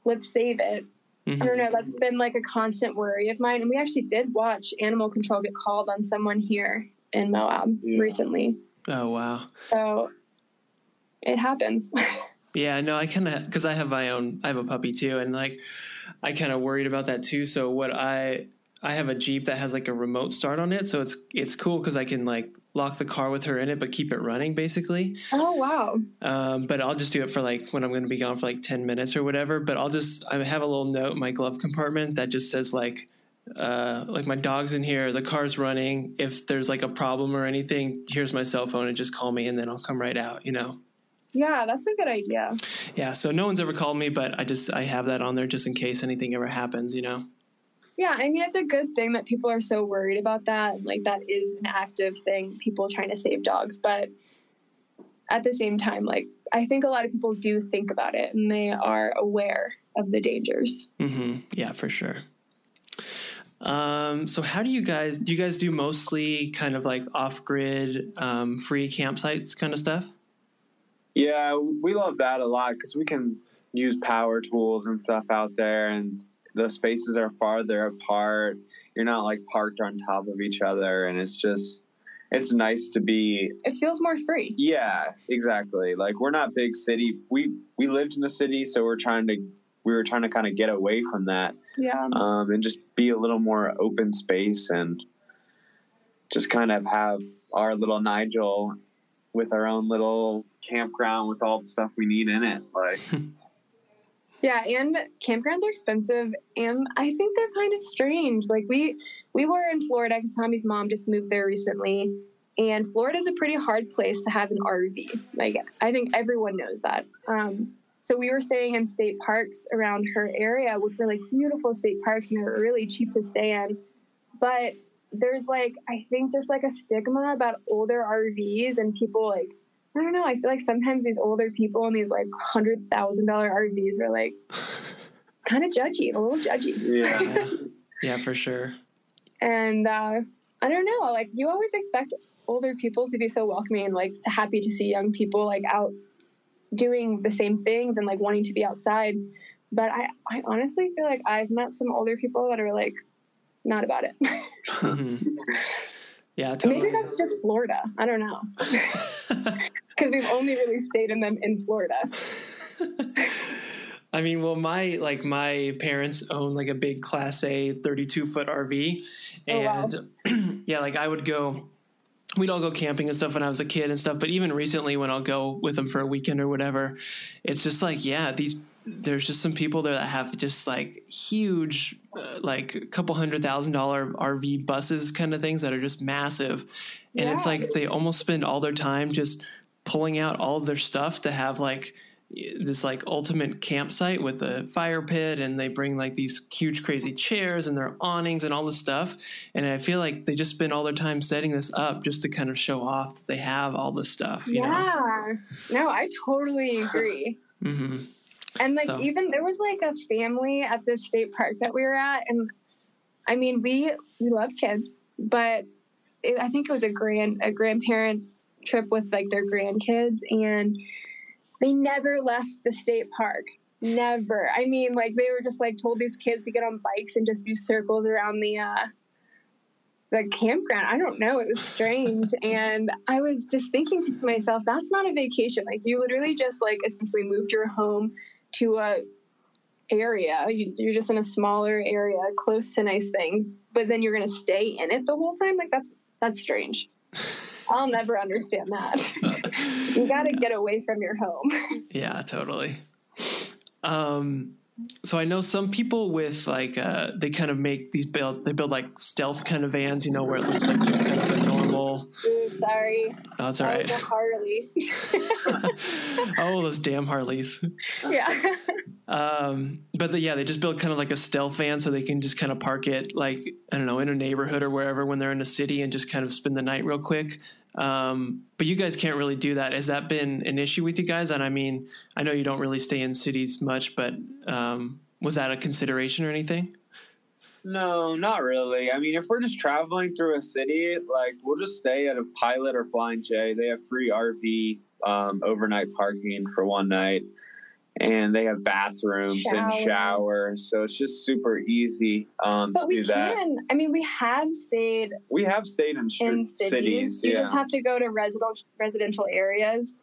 let's save it. I don't know. That's been like a constant worry of mine. And we actually did watch animal control get called on someone here in Moab recently. Oh, wow. So it happens. Yeah, no, I kind of, because I have a puppy too. And like, I kind of worried about that too. So what I have a Jeep that has like a remote start on it. So it's cool because I can like lock the car with her in it, but keep it running basically. Oh, wow. But I'll just do it for like when I'm going to be gone for like 10 minutes or whatever. But I have a little note in my glove compartment that just says like my dog's in here, the car's running. If there's like a problem or anything, here's my cell phone and just call me and then I'll come right out, you know? Yeah, that's a good idea. Yeah. So no one's ever called me, but I have that on there just in case anything ever happens, you know? Yeah, I mean, it's a good thing that people are so worried about that. Like, that is an active thing, people trying to save dogs. But at the same time, like, I think a lot of people do think about it, and they are aware of the dangers. Yeah, for sure. So how do you guys do mostly kind of like off-grid, free campsites kind of stuff? Yeah, we love that a lot because we can use power tools and stuff out there, and the spaces are farther apart. You're not like parked on top of each other, and it's nice to be. It feels more free. Yeah, exactly. Like, we're not big city. We lived in the city, so we were trying to kind of get away from that. Yeah. And just be a little more open space and just kind of have our little Nigel with our own little campground with all the stuff we need in it. Like. Yeah, and campgrounds are expensive, and I think they're kind of strange. Like, we were in Florida because Tommy's mom just moved there recently, and Florida is a pretty hard place to have an RV. Like, I think everyone knows that. So we were staying in state parks around her area, which were, like, beautiful state parks, and they were really cheap to stay in. But there's, like, I think just, like, a stigma about older RVs and people, like, I don't know. I feel like sometimes these older people in these like $100,000 RVs are like kind of judgy, a little judgy. Yeah. Yeah, for sure. And I don't know. Like, you always expect older people to be so welcoming and like happy to see young people like out doing the same things and like wanting to be outside. But I honestly feel like I've met some older people that are like not about it. Yeah, totally. Maybe that's just Florida. I don't know. Because we've only really stayed in them in Florida. I mean, well, my parents own like a big Class A 32-foot RV, and yeah, like we'd all go camping and stuff when I was a kid and stuff. But even recently, when I'll go with them for a weekend or whatever, it's just like, yeah, there's just some people there that have just like huge, like a couple $100,000 RV buses kind of things that are just massive. And it's like they almost spend all their time just pulling out all of their stuff to have like this like ultimate campsite with a fire pit, and they bring like these huge crazy chairs and their awnings and all this stuff. And I feel like they just spend all their time setting this up just to kind of show off that they have all this stuff. You know? No, I totally agree. Mm-hmm. And like even there was like a family at this state park that we were at, and I mean we love kids, but I think it was a grandparents trip with like their grandkids, and they never left the state park. Never. I mean, like they were just like told these kids to get on bikes and just do circles around the campground. I don't know. It was strange. And I was just thinking to myself, that's not a vacation. Like you literally just like essentially moved your home to a area. You're just in a smaller area close to nice things, but then you're going to stay in it the whole time. Like that's strange. I'll never understand that. You got to get away from your home. Yeah, totally. So I know some people with like, they kind of make they build like stealth kind of vans, you know, where it looks like just kind of a normal. Ooh, sorry. Oh, that's all right. A Harley. Oh, those damn Harleys. Yeah. But they just build kind of like a stealth van so they can just kind of park it like, I don't know, in a neighborhood or wherever when they're in a city and just kind of spend the night real quick. But you guys can't really do that. Has that been an issue with you guys? And I mean, I know you don't really stay in cities much, but was that a consideration or anything? No, not really. I mean, if we're just traveling through a city, like we'll just stay at a Pilot or Flying J. They have free RV overnight parking for one night. And they have bathrooms and showers, so it's just super easy to do that. I mean, we have stayed in cities. You just have to go to residential areas.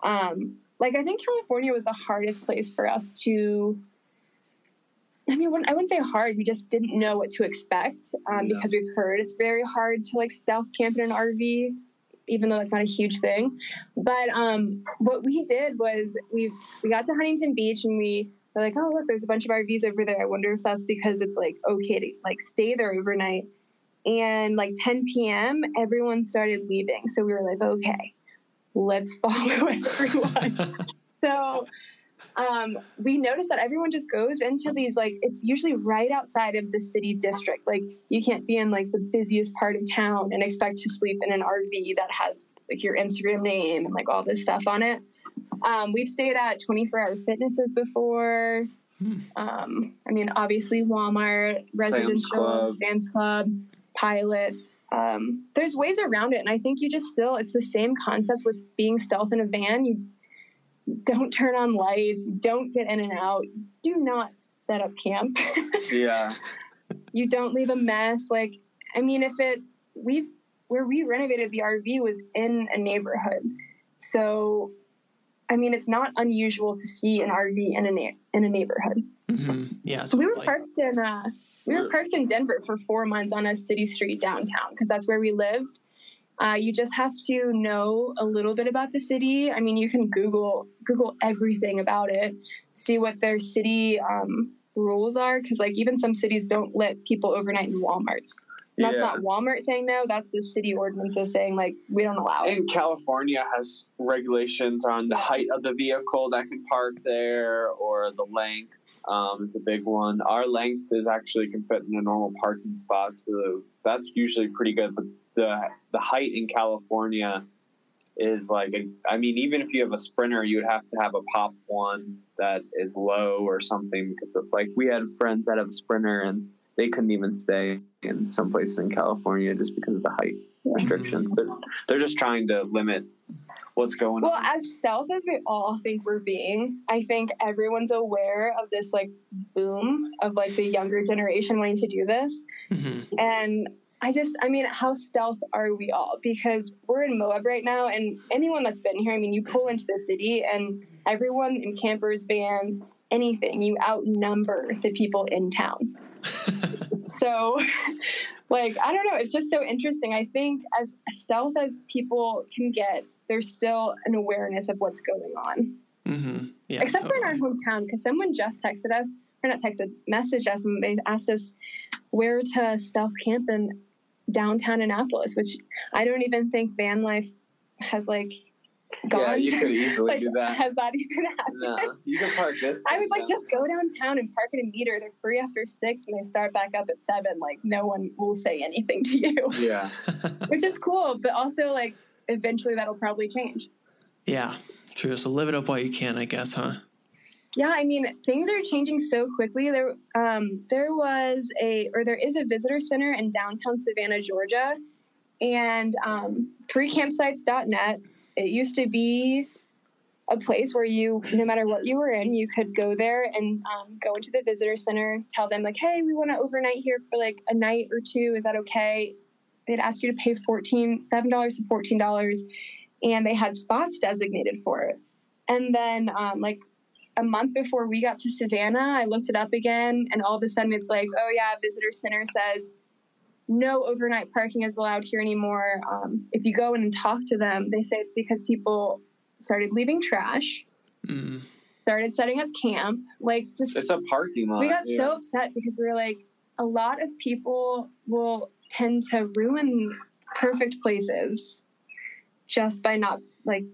Like I think California was the hardest place for us to. I mean, I wouldn't say hard. We just didn't know what to expect because we've heard it's very hard to like stealth camp in an RV, even though that's not a huge thing. But what we did was we got to Huntington Beach and we were like, oh, look, there's a bunch of RVs over there. I wonder if that's because it's like okay to like stay there overnight. And like 10 p.m., everyone started leaving. So we were like, okay, let's follow everyone. So we noticed that everyone just goes into these, like, it's usually right outside of the city district. Like, you can't be in, like, the busiest part of town and expect to sleep in an RV that has, like, your Instagram name and, like, all this stuff on it. We've stayed at 24-Hour Fitnesses before. I mean, obviously, Walmart, residential, Sam's Club, Pilots. There's ways around it, and I think you just it's the same concept with being stealth in a van. You don't turn on lights, don't get in and out, do not set up camp. Yeah. You don't leave a mess. Like, I mean, where we renovated the RV was in a neighborhood. So, I mean, it's not unusual to see an RV in a neighborhood. Mm-hmm. Yeah. So we were parked in Denver for 4 months on a city street downtown because that's where we lived. You just have to know a little bit about the city. I mean, you can Google everything about it, see what their city rules are. Because, like, even some cities don't let people overnight in Walmarts. And that's not Walmart saying no. That's the city ordinances saying, like, we don't allow it. And California has regulations on the height of the vehicle that can park there or the length. It's a big one. Our length can fit in a normal parking spot. So that's usually pretty good. But the height in California is like, even if you have a Sprinter, you would have to have a pop one that is low or something, because we had friends that have a Sprinter and they couldn't even stay in some place in California just because of the height restrictions. They're just trying to limit what's going on. Well, as stealth as we all think we're being, I think everyone's aware of this like boom of like the younger generation wanting to do this. Mm-hmm. And how stealth are we all? Because we're in Moab right now, and anyone that's been here, I mean, you pull into the city and everyone in campers, vans, anything, you outnumber the people in town. So, like, I don't know. It's just so interesting. I think as stealth as people can get, there's still an awareness of what's going on. Mm-hmm. Yeah, except for in our hometown, because someone just texted us, or not texted, messaged us, and they asked us where to stealth camp in downtown Annapolis, which I don't even think van life has, like, gone. Yeah, you could easily like, do that. Has that even happened? No, you can park this. I was like, just go downtown and park at a meter. They're free after 6 and they start back up at 7. Like, no one will say anything to you. Yeah. Which is cool, but also, like, eventually that'll probably change. Yeah, true. So live it up while you can, I guess, huh? Yeah, I mean, things are changing so quickly. There is a visitor center in downtown Savannah, Georgia, and freecampsites.net. It used to be a place where you, no matter what you were in, you could go there and go into the visitor center, tell them, like, hey, we want to overnight here for like a night or two. Is that okay? They'd ask you to pay $7 to $14, and they had spots designated for it. And then like a month before we got to Savannah, I looked it up again, and all of a sudden it's like, oh yeah, visitor center says no overnight parking is allowed here anymore. If you go in and talk to them, they say it's because people started leaving trash, started setting up camp, like just it's a parking lot. We got so upset because we were like, a lot of people will tend to ruin perfect places just by not like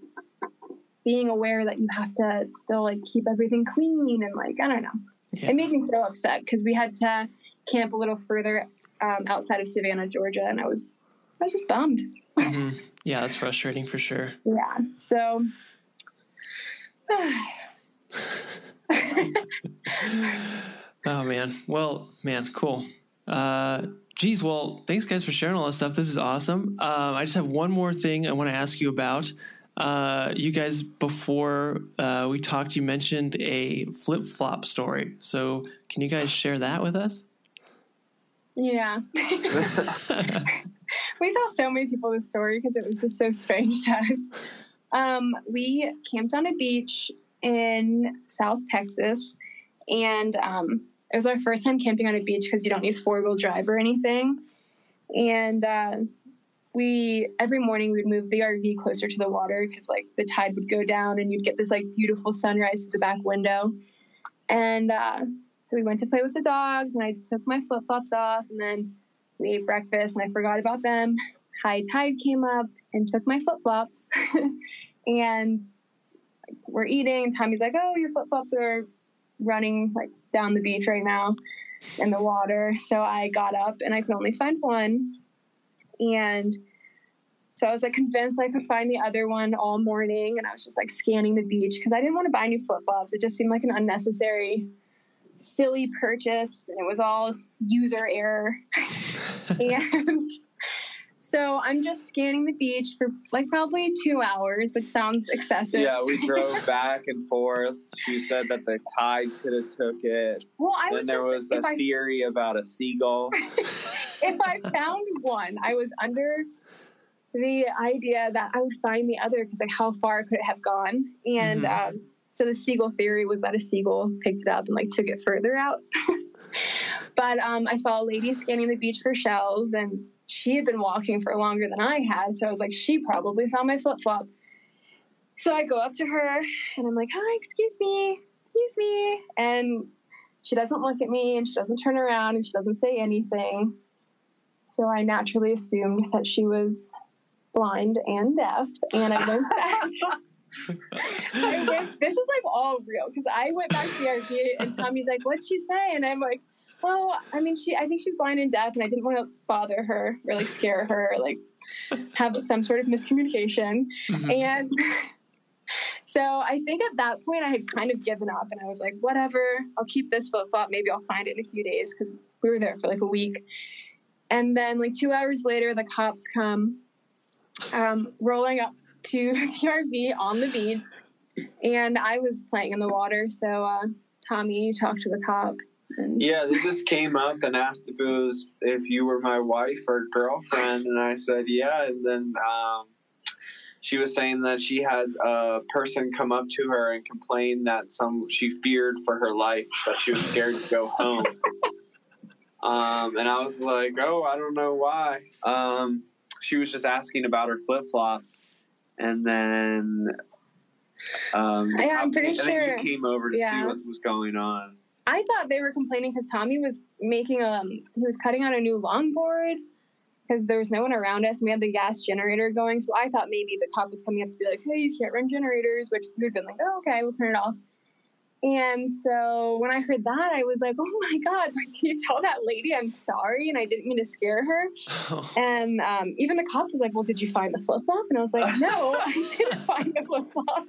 being aware that you have to still like keep everything clean and like, I don't know. Yeah. It made me so upset because we had to camp a little further outside of Savannah, Georgia, and I was just bummed. Mm-hmm. Yeah, that's frustrating for sure. Yeah. So oh man. Well, man, cool. Geez, well, thanks guys for sharing all this stuff. This is awesome. I just have one more thing I want to ask you about. You guys, before we talked, you mentioned a flip-flop story. So can you guys share that with us? Yeah. We tell so many people this story because it was just so strange to us. We camped on a beach in South Texas, and it was our first time camping on a beach because you don't need four-wheel drive or anything. And every morning we'd move the RV closer to the water because like the tide would go down and you'd get this like beautiful sunrise through the back window. And so we went to play with the dogs, and I took my flip-flops off, and then we ate breakfast, and I forgot about them. High tide came up and took my flip-flops. And we're eating, and Tommy's like, oh, your flip-flops are running like down the beach right now in the water. So I got up, and I could only find one. And so I was like convinced I could find the other one all morning, and I was just like scanning the beach because I didn't want to buy new flip-flops. It just seemed like an unnecessary, silly purchase, and it was all user error. And so I'm just scanning the beach for like probably 2 hours, which sounds excessive. Yeah, we drove back and forth. She said that the tide could have took it. Well, there was a theory about a seagull. If I found one, I was under the idea that I would find the other because like how far could it have gone? And so the seagull theory was that a seagull picked it up and like took it further out. But I saw a lady scanning the beach for shells, and she had been walking for longer than I had. So I was like, she probably saw my flip-flop. So I go up to her and I'm like, hi, excuse me. And she doesn't look at me, and she doesn't turn around, and she doesn't say anything. So I naturally assumed that she was blind and deaf. And I went back. This is like all real, because I went back to the RV, and Tommy's like, what'd she say? And I'm like, well, I mean, I think she's blind and deaf, and I didn't want to bother her or like scare her or like have some sort of miscommunication. And so I think at that point I had kind of given up, and I was like, whatever, I'll keep this flip-flop. Maybe I'll find it in a few days, because we were there for like a week. And then like 2 hours later, the cops come rolling up to the RV on the beach, and I was playing in the water. So Tommy, you talked to the cop. Yeah, they just came up and asked if you were my wife or girlfriend, and I said yeah. And then she was saying that she had a person come up to her and complain that she feared for her life, that she was scared to go home. And I was like, oh, I don't know why. She was just asking about her flip-flop. And then I'm pretty sure. I think you came over to see what was going on. I thought they were complaining because Tommy was making he was cutting out a new longboard because there was no one around us. And we had the gas generator going. So I thought maybe the cop was coming up to be like, hey, you can't run generators, which we would have been like, oh, okay, we'll turn it off. And so when I heard that, I was like, oh my God, can you tell that lady I'm sorry? And I didn't mean to scare her. Oh. And even the cop was like, well, did you find the flip-flop? And I was like, no, I didn't find the flip-flop.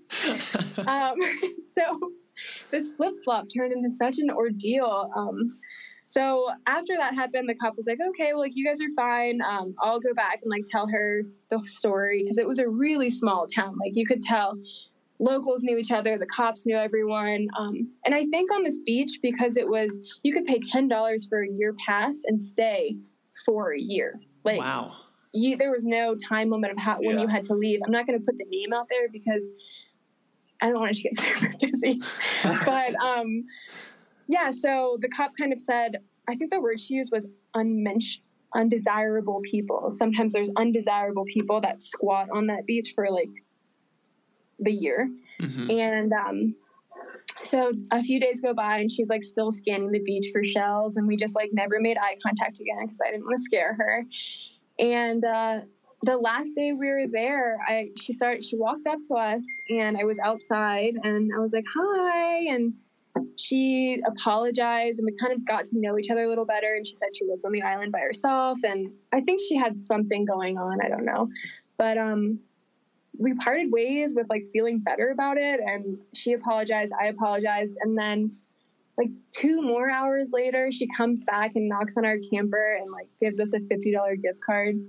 So this flip-flop turned into such an ordeal. So after that happened, the cop was like, okay, well, like, you guys are fine. I'll go back and like tell her the story, because it was a really small town. Like, you could tell locals knew each other, the cops knew everyone. And I think on this beach, because you could pay $10 for a year pass and stay for a year. Like, wow. There was no time limit of when you had to leave. I'm not going to put the name out there because I don't want it to get super busy. But so the cop kind of said, I think the word she used was undesirable people. Sometimes there's undesirable people that squat on that beach for like the year. Mm-hmm. And so a few days go by and she's like still scanning the beach for shells, and we just like never made eye contact again because I didn't want to scare her. And the last day we were there, she walked up to us, and I was outside and I was like, hi, and she apologized, and we kind of got to know each other a little better. And she said she lives on the island by herself, and I think she had something going on, I don't know, but we parted ways with like feeling better about it, and she apologized, I apologized, and then like 2 more hours later, she comes back and knocks on our camper and like gives us a $50 gift card.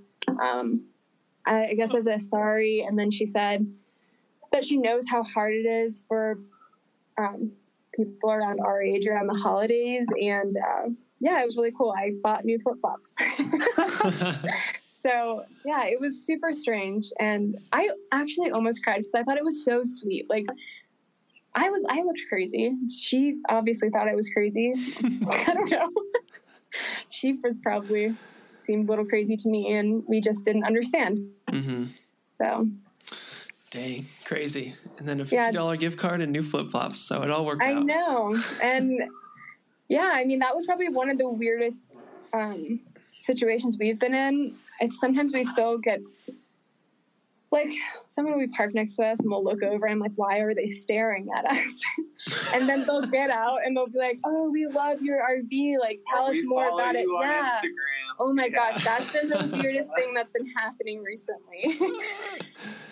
I guess as a sorry, and then she said that she knows how hard it is for people around our age around the holidays, and it was really cool. I bought new flip-flops. So, yeah, it was super strange, and I actually almost cried because I thought it was so sweet. Like, I looked crazy. She obviously thought I was crazy. I don't know. She seemed a little crazy to me, and we just didn't understand. Mm-hmm. So. Dang, crazy. And then a $50 gift card and new flip-flops, so it all worked out. I know. And, I mean, that was probably one of the weirdest situations we've been in. Sometimes we still get, like, someone will be parked next to us and we'll look over and I'm like, why are they staring at us? And then they'll get out and they'll be like, oh, we love your RV. Like, tell us more about it. Yeah. Instagram. Oh my gosh, that's been the weirdest thing that's been happening recently.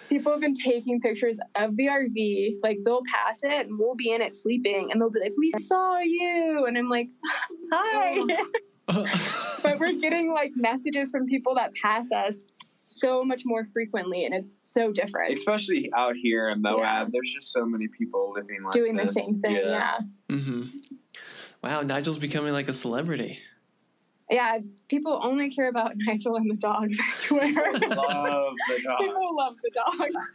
People have been taking pictures of the RV. Like, they'll pass it and we'll be in it sleeping and they'll be like, we saw you. And I'm like, hi. But we're getting like messages from people that pass us so much more frequently, and it's so different. Especially out here in Moab, there's just so many people living like doing this. The same thing. Yeah. Mm-hmm. Wow, Nigel's becoming like a celebrity. Yeah, people only care about Nigel and the dogs, I swear. People love the dogs. People love the dogs.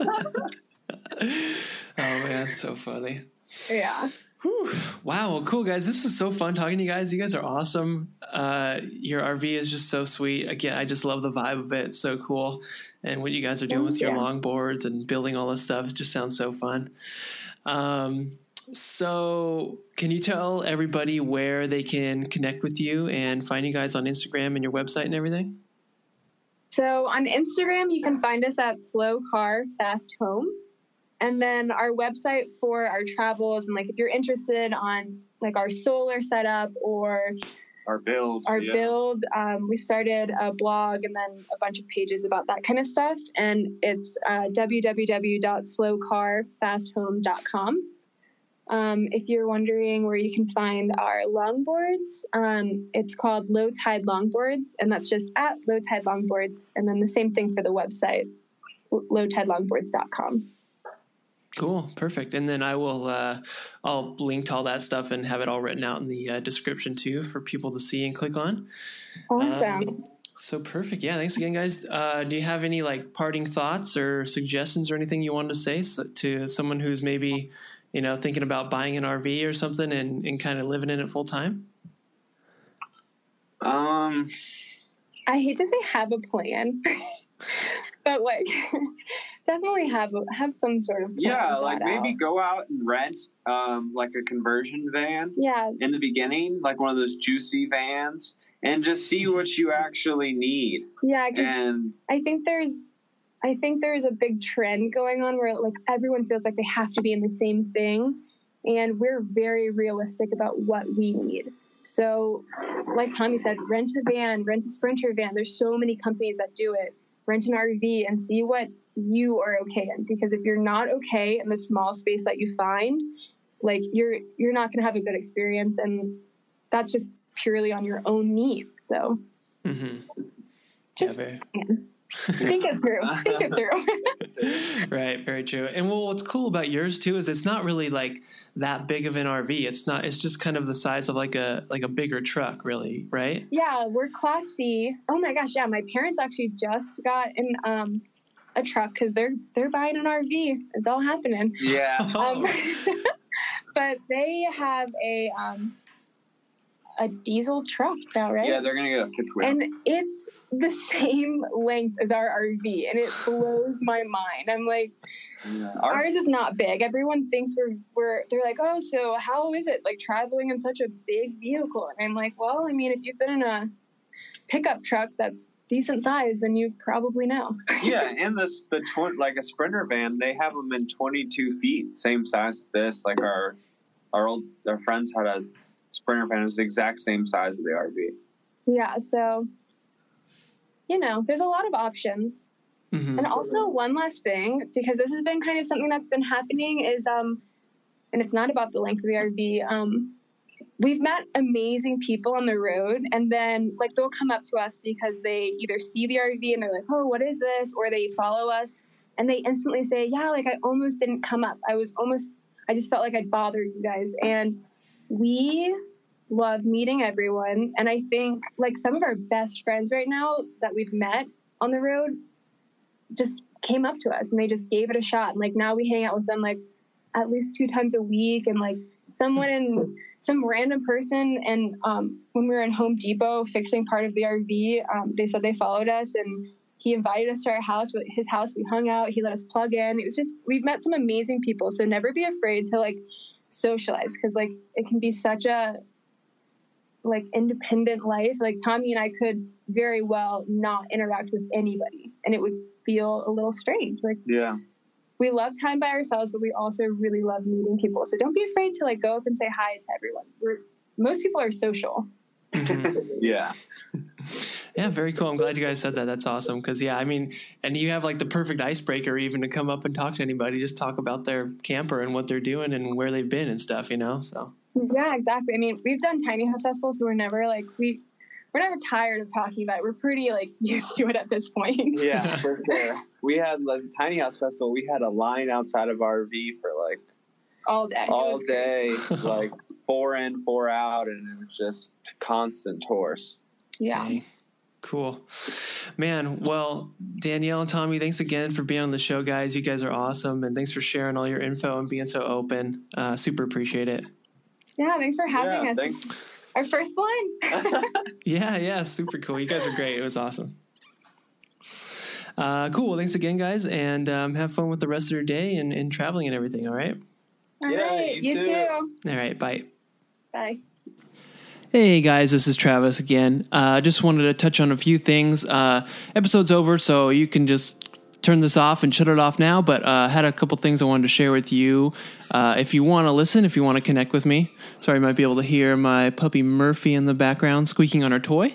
Oh man, that's so funny. Yeah. Whew. Wow. Well, cool, guys. This was so fun talking to you guys. You guys are awesome. Your RV is just so sweet. Again, I just love the vibe of it. It's so cool. And what you guys are doing with your longboards and building all this stuff, it just sounds so fun. So can you tell everybody where they can connect with you and find you guys on Instagram and your website and everything? So on Instagram, you can find us at Slow Car Fast Home. And then our website for our travels, and like if you're interested on like our solar setup or our build, we started a blog and then a bunch of pages about that kind of stuff. And it's www.slowcarfasthome.com. If you're wondering where you can find our longboards, it's called Low Tide Longboards, and that's just at Low Tide Longboards. And then the same thing for the website, lowtidelongboards.com. Cool. Perfect. And then I will, I'll link to all that stuff and have it all written out in the description too for people to see and click on. Awesome. So perfect. Yeah. Thanks again, guys. Do you have any like parting thoughts or suggestions or anything you wanted to say to someone who's maybe, thinking about buying an RV or something and kind of living in it full time? I hate to say have a plan, but like definitely have some sort of plan. Yeah, like maybe go out and rent like a conversion van. Yeah. In the beginning, like one of those juicy vans, and just see what you actually need. Yeah, and I think there's a big trend going on where like everyone feels like they have to be in the same thing, and we're very realistic about what we need. So, like Tommy said, rent a van, rent a Sprinter van. There's so many companies that do it. Rent an RV and see what you are okay in, because if you're not okay in the small space that you find, like you're not going to have a good experience, and that's just purely on your own needs. So just think it through. Right. Very true. And what's cool about yours too is it's not really like that big of an RV. It's just kind of the size of like a bigger truck, really. Right. Yeah. We're Class C. Oh my gosh. Yeah. My parents actually just got a truck because they're buying an RV. It's all happening. Yeah. But they have a diesel truck now, right? Yeah, they're gonna get a fifth wheel, and it's the same length as our RV, and it blows my mind. I'm like, ours is not big. Everyone thinks they're like, oh, so how is it like traveling in such a big vehicle? And I'm like, well, I mean, if you've been in a pickup truck that's decent size, then you probably know. Yeah, and like a Sprinter van, they have them in 22 feet, same size as this. Like our friends had a Sprinter van, was the exact same size of the RV. Yeah, so there's a lot of options. And also one last thing, because this has been kind of something that's been happening, is and it's not about the length of the RV. We've met amazing people on the road, and then like they'll come up to us because they either see the RV and they're like, oh, what is this? Or they follow us and they instantly say, yeah, like I almost didn't come up. I just felt like I'd bothered you guys. And we love meeting everyone. And I think like some of our best friends right now that we've met on the road just came up to us and they just gave it a shot. And like now we hang out with them like at least 2 times a week. And like some random person, and when we were in Home Depot fixing part of the RV, they said they followed us and he invited us to his house. We hung out. He let us plug in. It was just, we've met some amazing people. So never be afraid to like socialize, because like it can be such a like independent life. Like Tommy and I could very well not interact with anybody, and it would feel a little strange. Like, yeah, we love time by ourselves, but we also really love meeting people. So don't be afraid to like go up and say hi to everyone. Most people are social. Yeah. Yeah, very cool. I'm glad you guys said that. That's awesome. Because, yeah, I mean, and you have like the perfect icebreaker even to come up and talk to anybody, just talk about their camper and what they're doing and where they've been and stuff, so. Yeah, exactly. I mean, we've done tiny house festivals, so we're never like, we're never tired of talking about it. We're pretty like used to it at this point. Yeah, for sure. We had like tiny house festival. We had a line outside of our RV for like all day, like 4 in, 4 out, and it was just constant tours. Yeah. Dang. Cool, man. Well, Danielle and Tommy, thanks again for being on the show, guys. You guys are awesome, and thanks for sharing all your info and being so open. Super appreciate it. Yeah, thanks for having us. Thanks. Our first one. Yeah, super cool. You guys are great. It was awesome. Cool. Well, thanks again, guys, and have fun with the rest of your day and traveling and everything. All right. All right. You too. All right. Bye. Bye. Hey guys, this is Travis again. Just wanted to touch on a few things. Episode's over, so you can just turn this off and shut it off now, but had a couple things I wanted to share with you. If you want to listen, if you want to connect with me. Sorry, you might be able to hear my puppy Murphy in the background squeaking on her toy.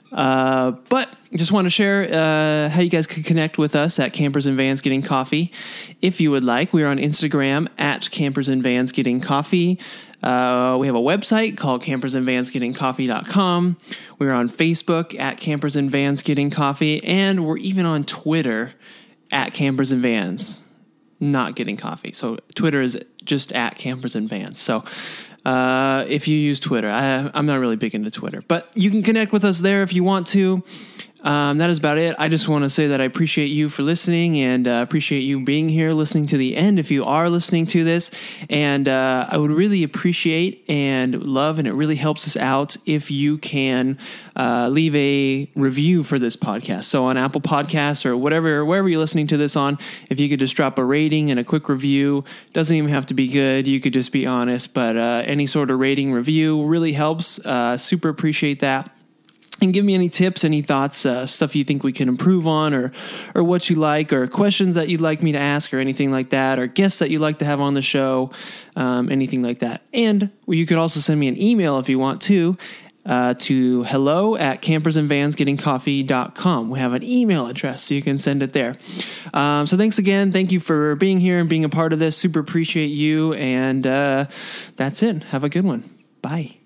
But just want to share how you guys could connect with us at Campers and Vans Getting Coffee. If you would like, we're on Instagram at Campers and Vans Getting Coffee. We have a website called campersandvansgettingcoffee.com. We're on Facebook at Campers and Vans Getting Coffee, and we're even on Twitter at Campers and Vans Not Getting Coffee. So Twitter is just at Campers and Vans. So if you use Twitter, I'm not really big into Twitter, but you can connect with us there if you want to. That is about it. I just want to say that I appreciate you for listening and appreciate you being here, listening to the end if you are listening to this. And I would really appreciate and love, and it really helps us out if you can leave a review for this podcast. So on Apple Podcasts or wherever you're listening to this on, if you could just drop a rating and a quick review. Doesn't even have to be good. You could just be honest, but any sort of rating review really helps. Super appreciate that. And give me any tips, any thoughts, stuff you think we can improve on, or what you like, or questions that you'd like me to ask, or anything like that, or guests that you'd like to have on the show, anything like that. And you could also send me an email if you want to hello@campersandvansgettingcoffee.com. We have an email address, so you can send it there. So thanks again. Thank you for being here and being a part of this. Super appreciate you. And that's it. Have a good one. Bye.